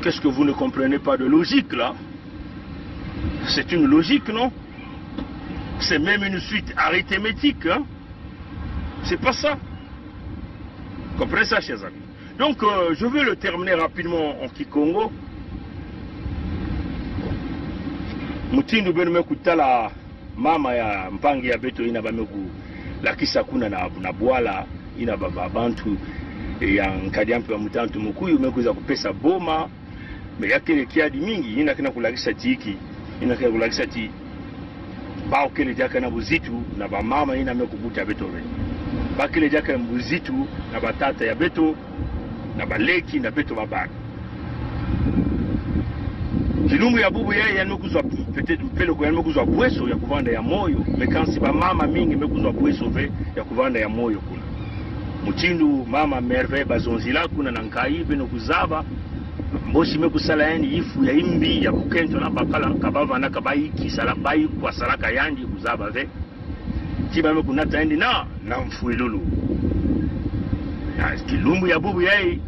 Speaker 6: Qu'est-ce que vous ne comprenez pas de logique là? C'est une logique, non? C'est même une suite arithmétique, hein? C'est pas ça. Comprenez ça, chers amis? Donc, je vais le terminer rapidement en Kikongo. Mutindu benu mekutala mama ya mpangi ya beto ina bameku lakisa kuna na bwala ina baba bantu ya nkadiampe wa mutantu mukuyu mekuza kupesa boma me yakele kiadi mingi ina kina kulakisa tiki ina kina kulakisa ti bao kele jaka na buzitu na ba mama ina mekubuta beto we bakele jaka na buzitu na batata ya beto na baleki na beto babana Kilumbu ya bubu yeye yanokuzwa peut-être mpelo kwa yanokuzwa bweso ya kuvanda ya moyo mekansi ba mama mingi mekuzwa bweso ve ya kuvanda ya moyo kuna mutindu mama merve bazonzila kuna nankai beno kuzaba mboshi mekusala yani ifu ya imbi ya bukento na bakala kabava na kabai kisala bai kwa salaka yandi kuzaba ve kiba mekunata endi na mfuilulu na kilumbu ya bubu yeye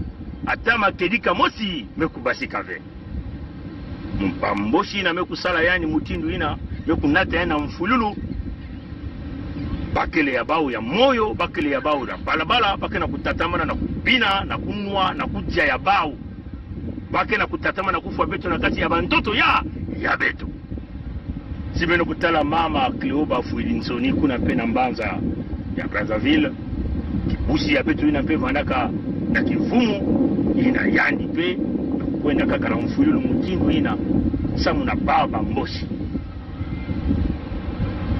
Speaker 6: atama kedika mosi mekubasika ve mpamboshi na mekusala yani mutindu ina mekunata yana mfululu bakele ya bau ya moyo bakele ya bau ya balabala bakele na kutatamana na kubina na kunwa na kujia ya bau bakele na kutatamana na kufa beto na kati ya bantoto ya beto sibeno kutala mama Cleoba Fuilinsoni kuna pena mbanza ya Brazzaville kibusi ya beto ina pe vandaka na kivumu ina yandi pe kwenda kakara mfululu mutindu ina samu na baba mboshi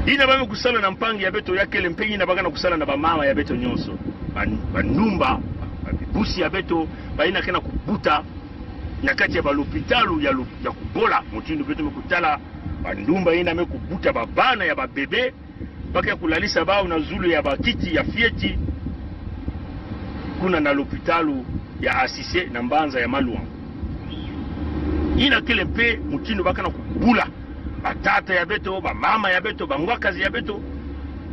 Speaker 6: ina bame kusala na mpangi ya beto yakele mpengi ina bagana kusala na bamama ya beto nyonso banumba bibusi ya beto baina kena kubuta nyakati ya balopitalu ya kubola mutindu beto mekutala bandumba ina mekubuta babana ya babebe baka ya kulalisa bao na zulu ya bakiti ya fieti kuna na lopitalu ya asise na mbanza ya maluwa ina kele mpe mutindu baka na kubula batata ya beto bamama ya beto bangwakazi ya beto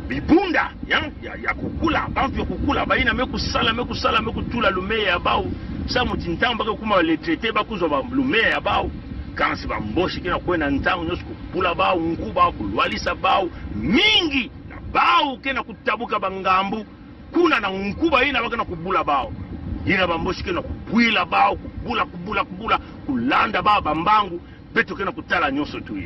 Speaker 6: bibunda ya kukula bantu ya kukula baina mekusala mekutula lumeya ya bao sa mutintangu baka kuma letrete bakuzwa ba lumeya ya bao kansi bamboshi kina kwena ntangu nyosu kupula bao nkuba kulwalisa bao mingi na bao kena kutabuka bangambu kuna na nkuba ina baka na kubula bao ina bamboshi kena kubwila bao kubula kulanda bao bambangu beto kena kutala nyoso tu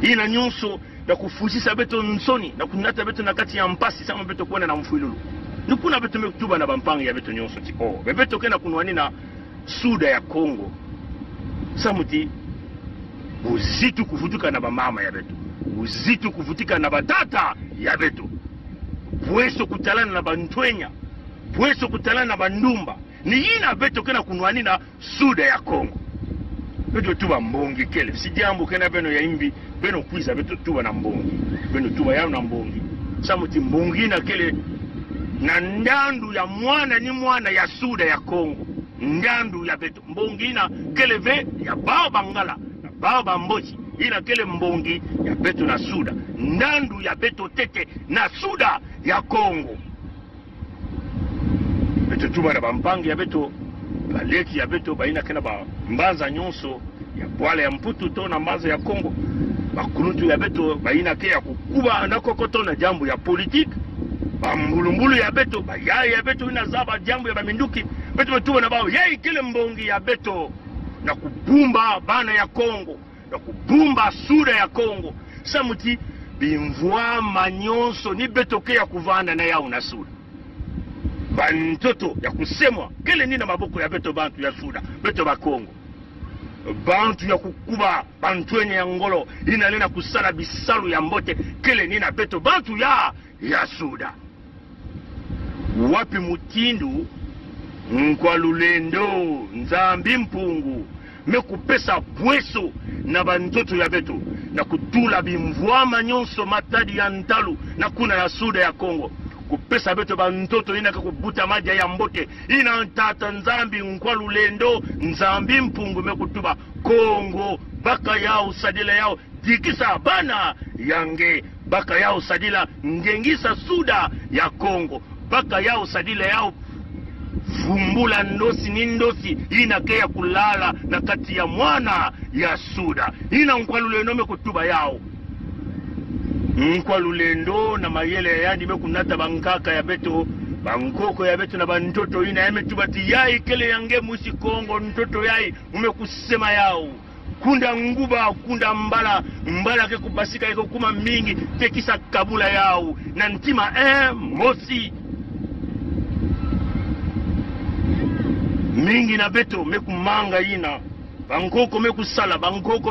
Speaker 6: ina nyonso ya kufusisa beto nsoni na kunata beto na kati ya mpasi sama beto kuona na mfuilulu nikuna beto mekutuba na bampangi ya beto nyonso ti beto kena kunwani na suda ya Kongo samuti uzitu kuvutuka na bamama ya beto uzitu kuvutika na batata ya beto pweso kutalana na bantwenya pweso kutalana na bandumba ni ina beto kena kunwani na suda ya Kongo beto tuba mbongi kele si jambo kena beno ya imbi beno kwiza beto tuba na mbongi beno tuba ya na mbongi samuti mbongi na kele na ndandu ya mwana ni mwana ya suda ya Kongo ndandu ya beto mbongi na kele ve ya bao bangala na bao bambochi ina kele mbongi ya beto na suda ndandu ya beto tete na suda ya Kongo beto tuba na bampangi ya beto baleki ya beto baina kena ba mbanza nyonso ya bwala ya mputu to na mbanza ya Kongo bakulutu ya beto baina ke ya kukuba na kokoto na jambo ya politique bambulumbulu ya beto bayai ya beto ina zaba jambo ya baminduki beto betuwa na bao yai kile mbongi ya beto na kubumba bana ya Kongo na kubumba sura ya Kongo samuti bimvua manyonso ni beto ke ya kuvanda na yao na sura bantoto ya kusemwa kele nina maboko ya beto bantu ya suda beto ba Kongo bantu ya kukuba bantwenye ya ngolo inalena kusala bisalu ya mbote kele nina beto bantu ya suda wapi mutindu nkwa lulendo nzambi mpungu mekupesa bweso na bantoto ya beto na kutula bimvwama nyonso matadi ya ntalu na kuna na suda ya Kongo kupesa beto bantoto ina kubuta maji ya mbote ina ntata nzambi nkwalu lendo nzambi mpungu mekutuba Kongo baka yao sadila yao dikisa bana yange baka yao sadila ngengisa suda ya Kongo baka yao sadila yao vumbula ndosi ni ndosi inakea kulala na kati ya mwana ya suda ina nkwalulendo mekutuba yao nkwalulendo na mayele yandi mekunata bankaka ya beto bankoko ya beto na bantoto ina yametubati yai kele yange musi Kongo ntoto yai umekusema yao kunda nguba kunda mbala ke kubasika iko kuma mingi tekisa kabula yao na ntima mosi mingi na beto mekumanga ina bankoko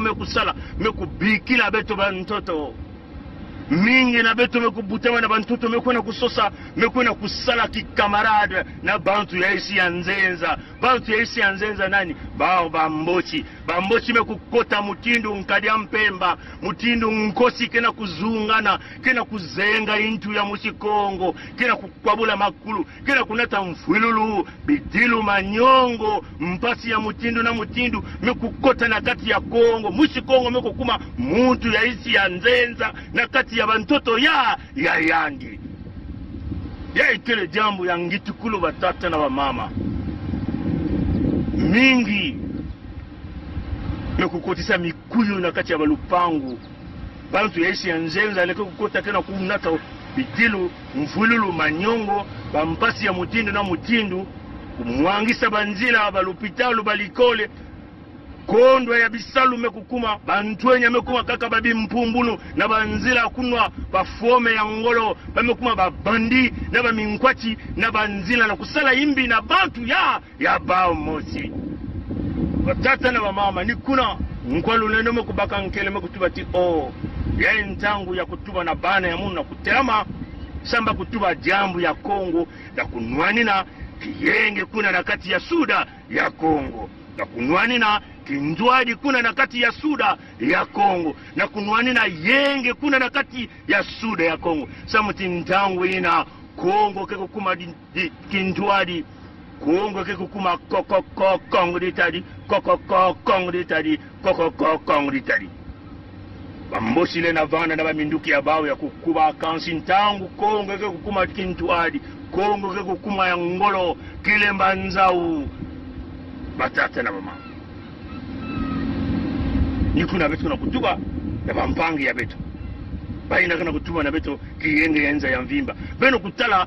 Speaker 6: mekusala mekubikila beto bantoto mingi na beto mekubutama na bantoto mekwena kusosa mekwena kusala kikamarade na bantu ya isi ya nzenza nani bao bambochi mekukota mutindu nkadia mpemba mutindu nkosi kena kuzungana kena kuzenga intu ya musikongo kena kukwabula makulu kena kunata mfwilulu bidilu manyongo mpasi ya mutindu na mutindu mekukota na kati ya Kongo musikongo mekukuma muntu ya isi ya nzenza na kati ya bantoto ya yandi ya ikele jambu ya ngitukulu batata na wamama mingi mekukotisa mikuyu na kati ya balupangu bantu ya isi ya nzenza leke kukota kena kunata bidilu mfululu manyongo bampasi ya mutindu na mutindu kumwangisa banzila balupitalu balikole kondwa ya bisalu mekukuma bantwenya mekuma kaka babi mpumbulu na banzila kunwa bafome ya ngolo bamekuma babandi na baminkwati na banzila na kusala imbi na bantu ya bao mosi batata na bamama ni kuna nkwalu lendo mekubaka nkele mekutubati ya ntangu ya kutuba na bana ya munu na kutema samba kutuba jambu ya Kongo na kunwani na kiyenge kuna na kati ya suda ya Kongo na kunwani na kinjwadi kuna na kati ya suda ya Kongo na kunwani na yenge kuna na kati ya suda ya Kongo samuti ntangu ina Kongo keko kuma kinjwadi Kongo keko kuma Kongo ditadi Kongo ditadi bamboshi le na vanda na baminduki ya bao ya kukuba kansi ntangu Kongo keko kuma kinjwadi Kongo keko kuma ya ngolo kilemba nzau batata na mama nikuna betu na kutuba na bampangi ya betu baina kana kutuba na betu kiyenge ya enza ya mvimba beno kutala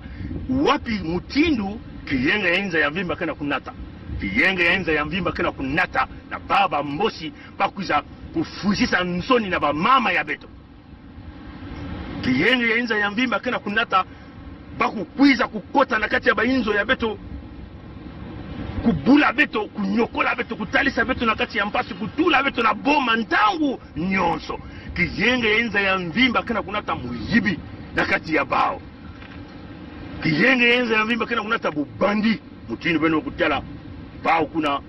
Speaker 6: wapi mutindu kiyenge ya enza ya mvimba kana kunata kiyenge ya enza ya mvimba kana kunata na baba mbosi bakuza kufuzisa nsoni na bamama ya betu kiyenge ya enza ya mvimba kana kunata bakukwiza kukota na kati ya bainzo ya betu kubula beto kunyokola beto kutalisa beto na kati ya mpasi kutula beto na boma ntangu nyonso kiyenge yenza ya mvimba kana kunata muyibi na kati ya bao kiyenge yenza ya mvimba kana kunata bubandi mutini beno kutala bao kuna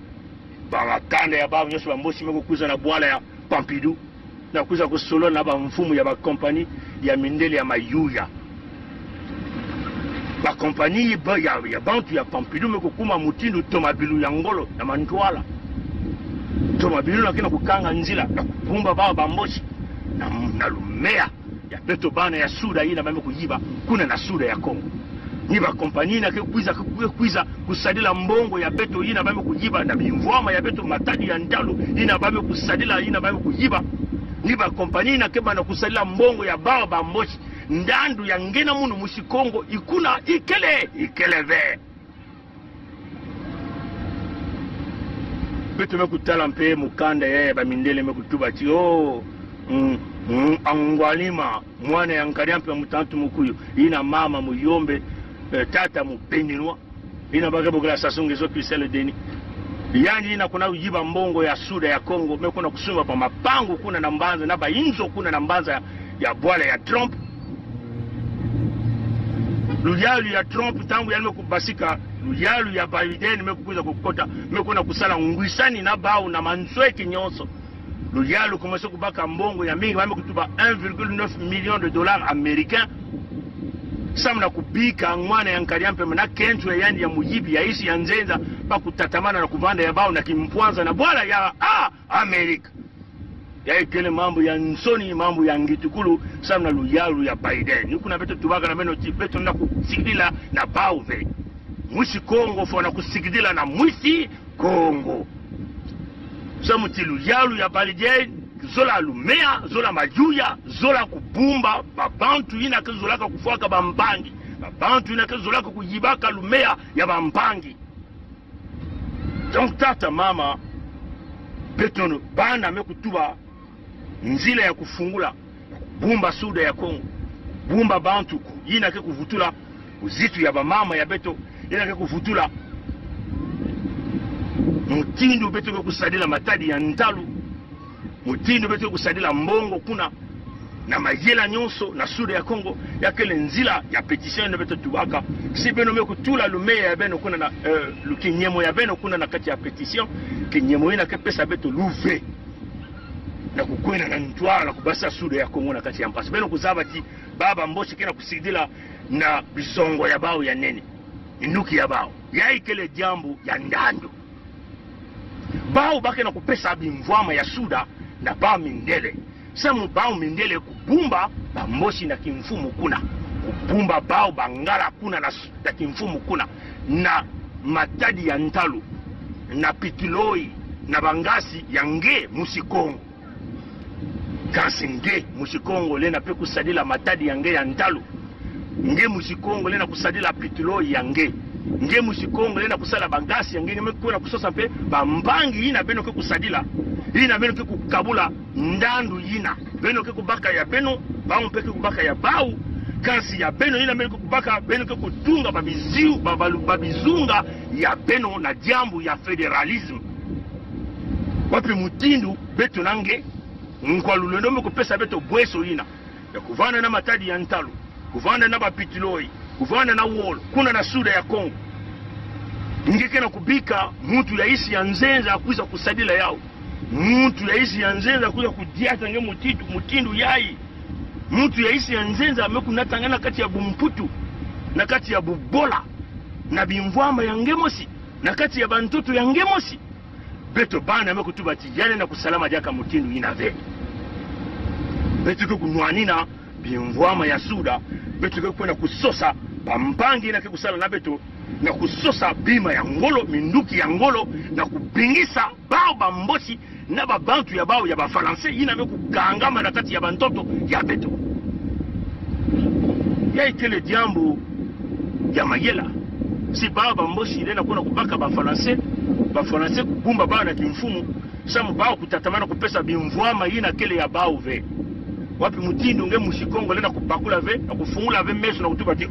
Speaker 6: bakanda ya bao nyonso bambosi meko kuza na bwala ya Pompidou na kuza kusolo na ba mfumu ya ba kompani ya mindele ya mayuya ba kompani ya bantu ya Pompidou mekukuma mutindu tomabilu ya ngolo na mantwala tomabilu na kina kukanga nzila na kupumba baba bamboshi na lumea ya beto bana ya suda ina bame kuyiba kuna na suda ya Kongo ni ba kompani na kekwiza kusadila mbongo ya beto ina bame kuyiba na bimvwama ya beto matadi ya ndalu ina bame kusadila ina bame kuyiba ni ba kompani na keba na kusadila mbongo ya baba bamboshi ndandu ya ngena munu musikongo ikuna ikeleve beto mekutala mpe mukanda yeye bamindele mekutuba ti angwalima mwana ya nkariampe mutantu mukuyu ina mama muyombe tata mupeninwa ina bakabogala sasunge zo pisele deni yanji ina kuna ujiba mbongo ya suda ya Kongo mekuna kusuma pa mapango kuna na mbanza na bainzo kuna na mbanza ya bwala ya Trump luyalu ya Trump tangu yalime kubasika luyalu ya Biden mekukuza kukota mekuna kusala ngwisani na bao na mansweki nyonso luyalu commencé kubaka mbongo ya mingi bame kutuba 1,9 million de dollars américains samna kubika mwana ya nkaliampe na kentu yandi ya mujibi ya isi ya nzenza pa kutatamana na kuvanda ya bao na kimpwanza na bwala ya Amerika ya ikele mambo ya nsoni mambo ya ngitukulu samna luyalu ya Biden nikuna beto tubaka na meno beto na kusikidila na bauve mwisi Kongo fona kusikidila na mwisi Kongo samuti luyalu ya Biden zola lumea zola majuya zola kubumba babantu ina kezolaka kufuaka bampangi babantu ina kezolaka kujibaka lumea ya bampangi donc tata mama betono bana mekutuba nzila ya kufungula bumba suda ya Kongo bumba bantu ina ke kuvutula uzitu ya bamama ya beto ina ke kuvutula mutindo beto ke kusadila matadi ya ntalu mutindo beto kusadila mbongo kuna na mayela nyonso na suda ya Kongo ya kele nzila ya petition beto tubaka si beno me kutula lumea ya beno kuna na lukinyemo ya beno kuna na kati ya petition kinyemo ina ke pesa beto luve na kukwena na ntwala na kubasa suda ya Kongo na kati ya mpasi beno kuzabati baba mboshi kena kusidila na bisongo ya bao ya nene inuki ya bao ya ikele jambu ya ndando bao bake na kupesa bimvwama ya suda na bao mindele samu bao mindele kubumba bamboshi na kimfumu kuna kubumba bao bangala kuna na kimfumu kuna na matadi ya ntalu na pitiloi na bangasi ya nge musikongo kasi nge musikongo lena pe kusadila matadi ya nge ya ntalu nge musikongo lena kusadila pitiloi ya nge musikongo lena kusala bangasi ya nge mekuna kusosa pe bambangi ina beno ke kusadila ina beno ke kukabula ndandu ina beno ke kubaka ya beno bao mpeke kubaka ya bau kasi ya beno ina beno ke kubaka beno ke kutunga babiziu babizunga ya beno na jambu ya federalism wapi mutindu beto nange nkwalulendo me kupesa beto bweso ina ya kuvana na matadi ya ntalu kuvana na bapitiloi kuvana na wall kuna na suda ya Kongo ngeke na kubika mtu ya isi ya nzenza akuza kusadila yao mtu ya isi ya nzenza akuza kudiata nge mutindu yai mtu ya isi ya nzenza amekunatangana kati ya bumputu na kati ya bubola na bimvwama ya ngemosi na kati ya bantoto ya ngemosi beto bana amekutuba tijane na kusalama jaka mutindu inave beto kunwanina bimvwama ya suda beto kwenda kusosa pampangi na kusala na beto na kusosa bima ya ngolo minduki ya ngolo na kubingisa bao bambosi na babantu ya bao ya bafalansé ina mekukangama na kati ya bantoto ya beto ya ikele jambo ya mayela si bao bambosi ilena kuna kubaka bafalansé kubumba bao na kimfumu samu bao kutatamana kupesa bimvwama ina kele ya bao ve wapi mutindo nge musikongo lena kupakula ve na kufungula ve meso na kutuba ti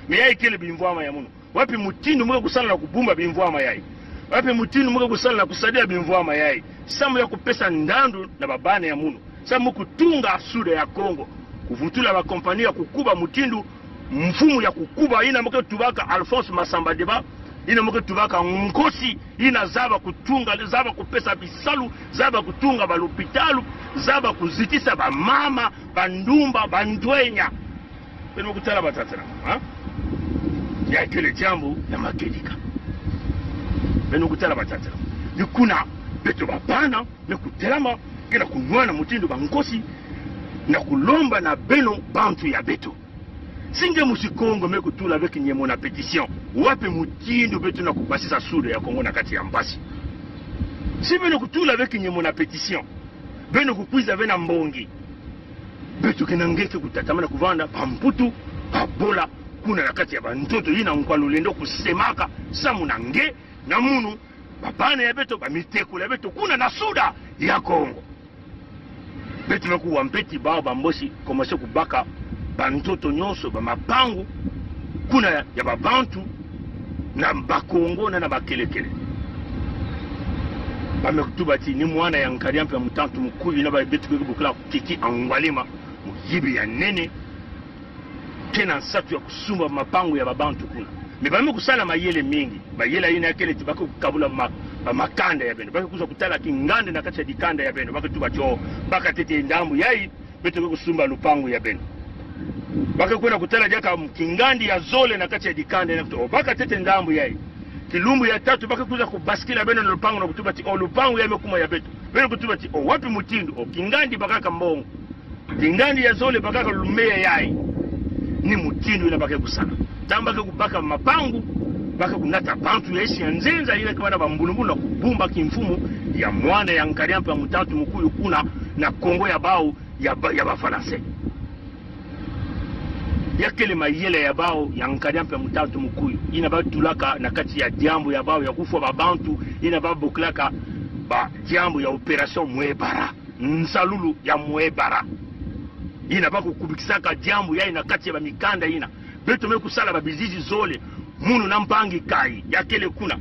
Speaker 6: me yai kele bimvwama ya muno wapi mutindo mweke kusala na kubumba bimvwama yai wapi mutindo mweke kusala na kusadia bimvwama yai samu ya kupesa ndandu na babane ya muno samu kutunga suda ya Kongo kuvutula ba kompani ya kukuba mutindo mfumu ya kukuba ina mweke tubaka Alphonse Masamba Deba ina mweke tubaka Nkosi ina zaba kutunga zaba kupesa bisalu zaba kutunga balupitalu zaba kuzitisa ba mama bandumba bandwenya beno kutala batatana ya kile jambo ya makelika beno kutala batatana nikuna beto babana na kutelama kila kunwana mutindo bankosi na kulomba na beno bantu ya beto singe musikongo mekutula avec nyemo na petition wape mutindo beto na kupasisa suda ya Kongo na kati ya mbasi si beno kutula avec nyemo na petition beno kukwiza vena mbongi beto kinangeke kutatamana kuvanda pamputu pabola kuna na kati ya bantoto ina nkwalulendo kusemaka samu na nge na munu babane ya beto bamitekula beto kuna na suda ya Kongo beto mekuwa mpeti bao bambosi komase kubaka bantoto nyonso bamapangu kuna ya babantu na bakongo na bakelekele bamekutuba ti ni mwana ya nkaliampe mutantu mukuli na beto kukula kiki angwalema muyibi ya nene tena nsatu ya kusumba mapangu ya babantu kuna Mais bami kusala mayele mingi bayela ina yakele tibako kabula makanda ya beno bako kuza kutala kingande na kati ya dikanda ya beno bako tuba cho baka tete ndambu yai beto kusumba lupangu ya beno baka kwenda kutala jaka kingandi ya zole na kati ya dikanda na kutoa baka tete ndambu yai kilumbu ya tatu baka kuza kubaskila beno na lupangu na kutuba ti o lupangu ya mekuma ya beto beno kutuba ti o wapi mutindu o kingandi baka kambongo kingandi ya zole baka lumea yai ni mutindu ina baka kusana tamba ke kubaka mapangu baka kunata bantu ya isi ya nzenza ile kwa na bambulumbulu na kubumba kimfumu ya mwana ya nkariampa mutatu mkuyu kuna na Kongo ya bao ya Bafaransa yakele mayele ya bao ya nkariampa mutatu mkuyu ina ba tulaka na kati ya diambo ya bao ya kufwa babantu ina ba boklaka ba diambo ya operation Mwebara nsalulu ya Mwebara ina ba kukubikisaka diambo ya ina kati ya mikanda ina beto mekusala babizizi zole munu na mpangi kai yakele kuna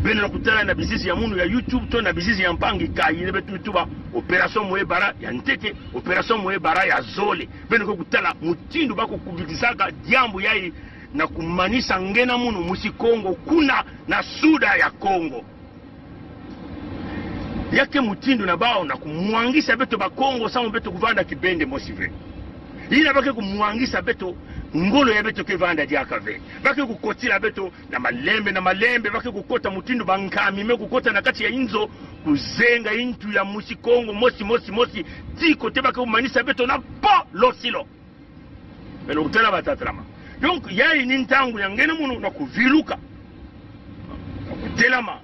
Speaker 6: beno na kutala na bizizi ya munu ya YouTube to na bizizi ya mpangi kai ile betu tuba operation Mwebara ya ntete operation Mwebara ya zole beno ko kutala mutindu bako kubikisaka jambo yai na kumanisa ngena munu musi Kongo kuna na suda ya Kongo yake mutindu na bao na kumwangisa beto ba Kongo samu beto kuvanda kibende mosive ina bake kumwangisa beto ngolo ya beto kevanda diakave bake kukotila beto na malembe bake kukota mutindu bankami me kukota na kati ya inzo kuzenga intu ya musi Kongo mosi tiko te bake kumanisa beto na po losilo beno kutela batatrama donc yai nintangu ya ngene munu na kuviluka na kutelama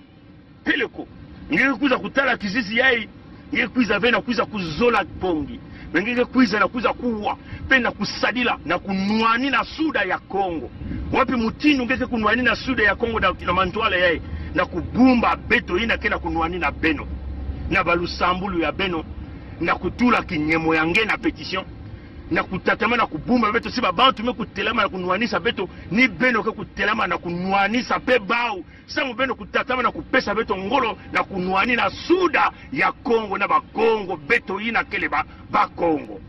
Speaker 6: peleko ngeke kuza kutala kizizi yai ngeke kuza vena kuza kuzola pongi ngeke kuza na kuza kuwa pena kusadila na kunuani na suda ya Kongo wapi mutindu ngeke kunuani na suda ya Kongo na mantwala yai na kubumba beto ina kena kunuani na beno na balusambulu ya beno na kutula kinyemo yange na petition na kutatama na kubumba beto si babantu me kutelama na kunuanisa beto ni beno ke kutelama na kunuanisa pe bao samu beno kutatama na kupesa beto ngolo na kunuani na suda ya Kongo na bakongo beto ina kele ba Kongo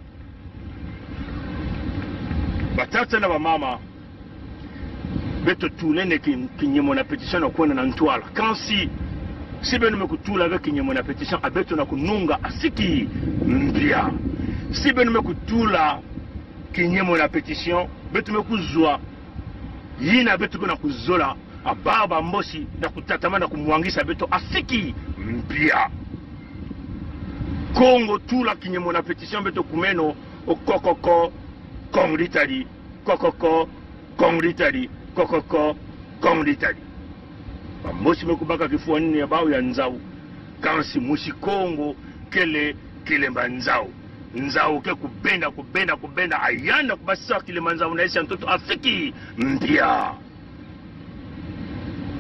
Speaker 6: batata na bamama beto tulene kinyemo na petition na kuona na ntwala kansi si beno me kutula avec kinyemo na petition abeto na kununga asiki mpia si beno me kutula kinyemo na petition beto me kuzwa yina beto kuna kuzola ababa mbosi na kutatama na kumwangisa beto asiki mpia Kongo tula kinyemo na petition beto kumeno okokoko kongritari kokoko kongritari kokoko kongritari bambosi me kubaka kifua nini ya bao ya nzau kansi mushi Kongo kele mbanzau nzau ke kubenda ayanda kubasa kile manzau naisha mtoto afiki mpia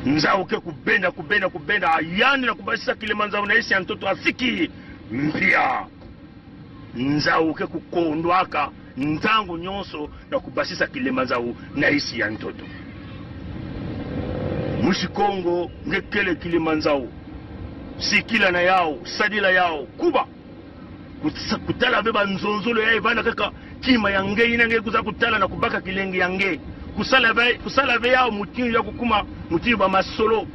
Speaker 6: nzau ke kubenda ayanda na kubasa kile manzau naisha mtoto afiki mpia nzau ke kukondwaka ntango nyonso na kubasisa kile manzau naisi ya mtoto mushi Kongo ngekele kile manzau sikila na yao sadila yao kuba kutala beba nzonzolo ya ivana kaka kima yange inange kuza kutala na kubaka kilengi yange kusala be yao mutinu ya kukuma mutinu ba masolo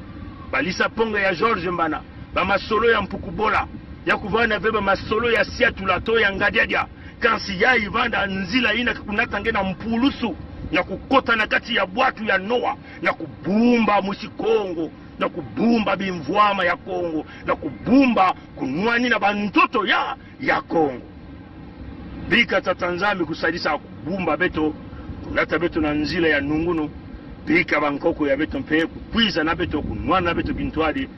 Speaker 6: balisa ponga ya George Mbana ba masolo ya mpukubola ya kuvana beba masolo ya siatulato ya ngadiadia kansi ya ivanda nzila ina kunatange na mpulusu na kukota na kati ya bwatu ya Noa na kubumba mushi Kongo na kubumba bimvwama ya Kongo na kubumba kunwani na bantoto ya Kongo bika tatanzami kusadisa kubumba beto kunata beto na nzila ya nungunu bika bankoko ya beto mpe kukwiza na beto kunwana na beto bintwadi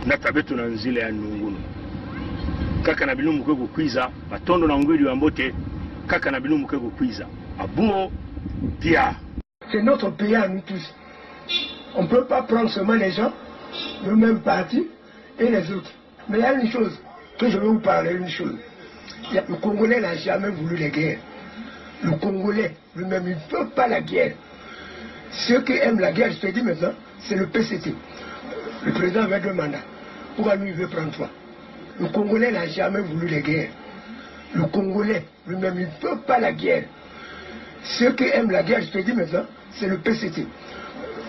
Speaker 6: kunata beto na nzila ya nungunu kaka na bilumu kwe kukwiza matondo na ngwili wa mbote kaka na bilumu kwe kukwiza abuo dia.
Speaker 9: C'est notre pays à nous tous. On ne peut pas prendre seulement les gens, le même parti et les autres. Mais il y a une chose, que je vais vous parler, une chose. Le Congolais n'a jamais voulu la guerre. Le Congolais lui-même, il ne veut pas la guerre. Ceux qui aiment la guerre, je te dis maintenant, c'est le PCT. Le président avait 2 mandats. Pourquoi lui, il veut prendre 3? Le Congolais n'a jamais voulu la guerre. Le Congolais lui-même, il ne veut pas la guerre. Ceux qui aiment la guerre, je te dis maintenant, c'est le PCT.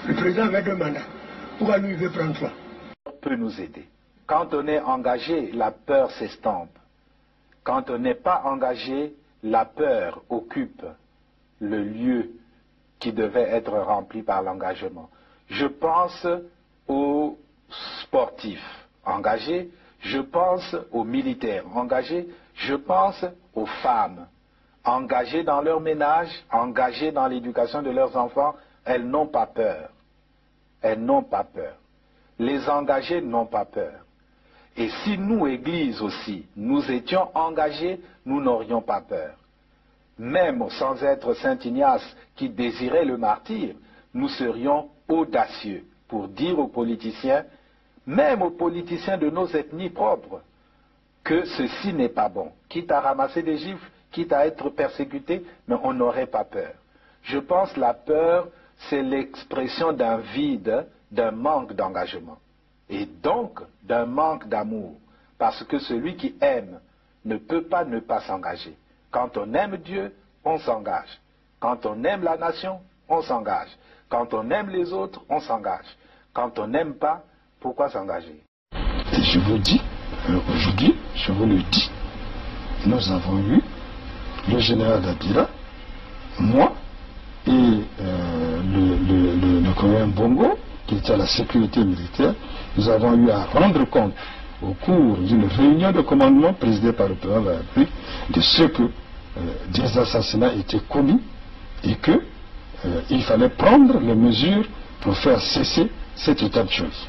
Speaker 9: Le président avait 2 mandats. Pourquoi lui, il veut prendre 3?
Speaker 10: Peut nous aider. Quand on est engagé, la peur s'estompe. Quand on n'est pas engagé, la peur occupe le lieu qui devait être rempli par l'engagement. Je pense aux sportifs engagés, je pense aux militaires engagés, je pense aux femmes engagées dans leur ménage, engagées dans l'éducation de leurs enfants. Elles n'ont pas peur. Elles n'ont pas peur. Les engagés n'ont pas peur. Et si nous, Église aussi, nous étions engagés, nous n'aurions pas peur. Même sans être Saint Ignace qui désirait le martyre, nous serions audacieux pour dire aux politiciens, même aux politiciens de nos ethnies propres, que ceci n'est pas bon. Quitte à ramasser des gifles, quitte à être persécuté, mais on n'aurait pas peur. Je pense que la peur, c'est l'expression d'un vide, d'un manque d'engagement. Et donc d'un manque d'amour. Parce que celui qui aime ne peut pas ne pas s'engager. Quand on aime Dieu, on s'engage. Quand on aime la nation, on s'engage. Quand on aime les autres, on s'engage. Quand on n'aime pas, pourquoi s'engager?
Speaker 3: Et je vous dis, aujourd'hui, je vous le dis, nous avons eu le général Dabila, moi et le colonel Bongo, qui était à la sécurité militaire. Nous avons eu à rendre compte au cours d'une réunion de commandement présidée par le président de la République de ce que des assassinats étaient commis et qu'il fallait prendre les mesures pour faire cesser cet état de choses.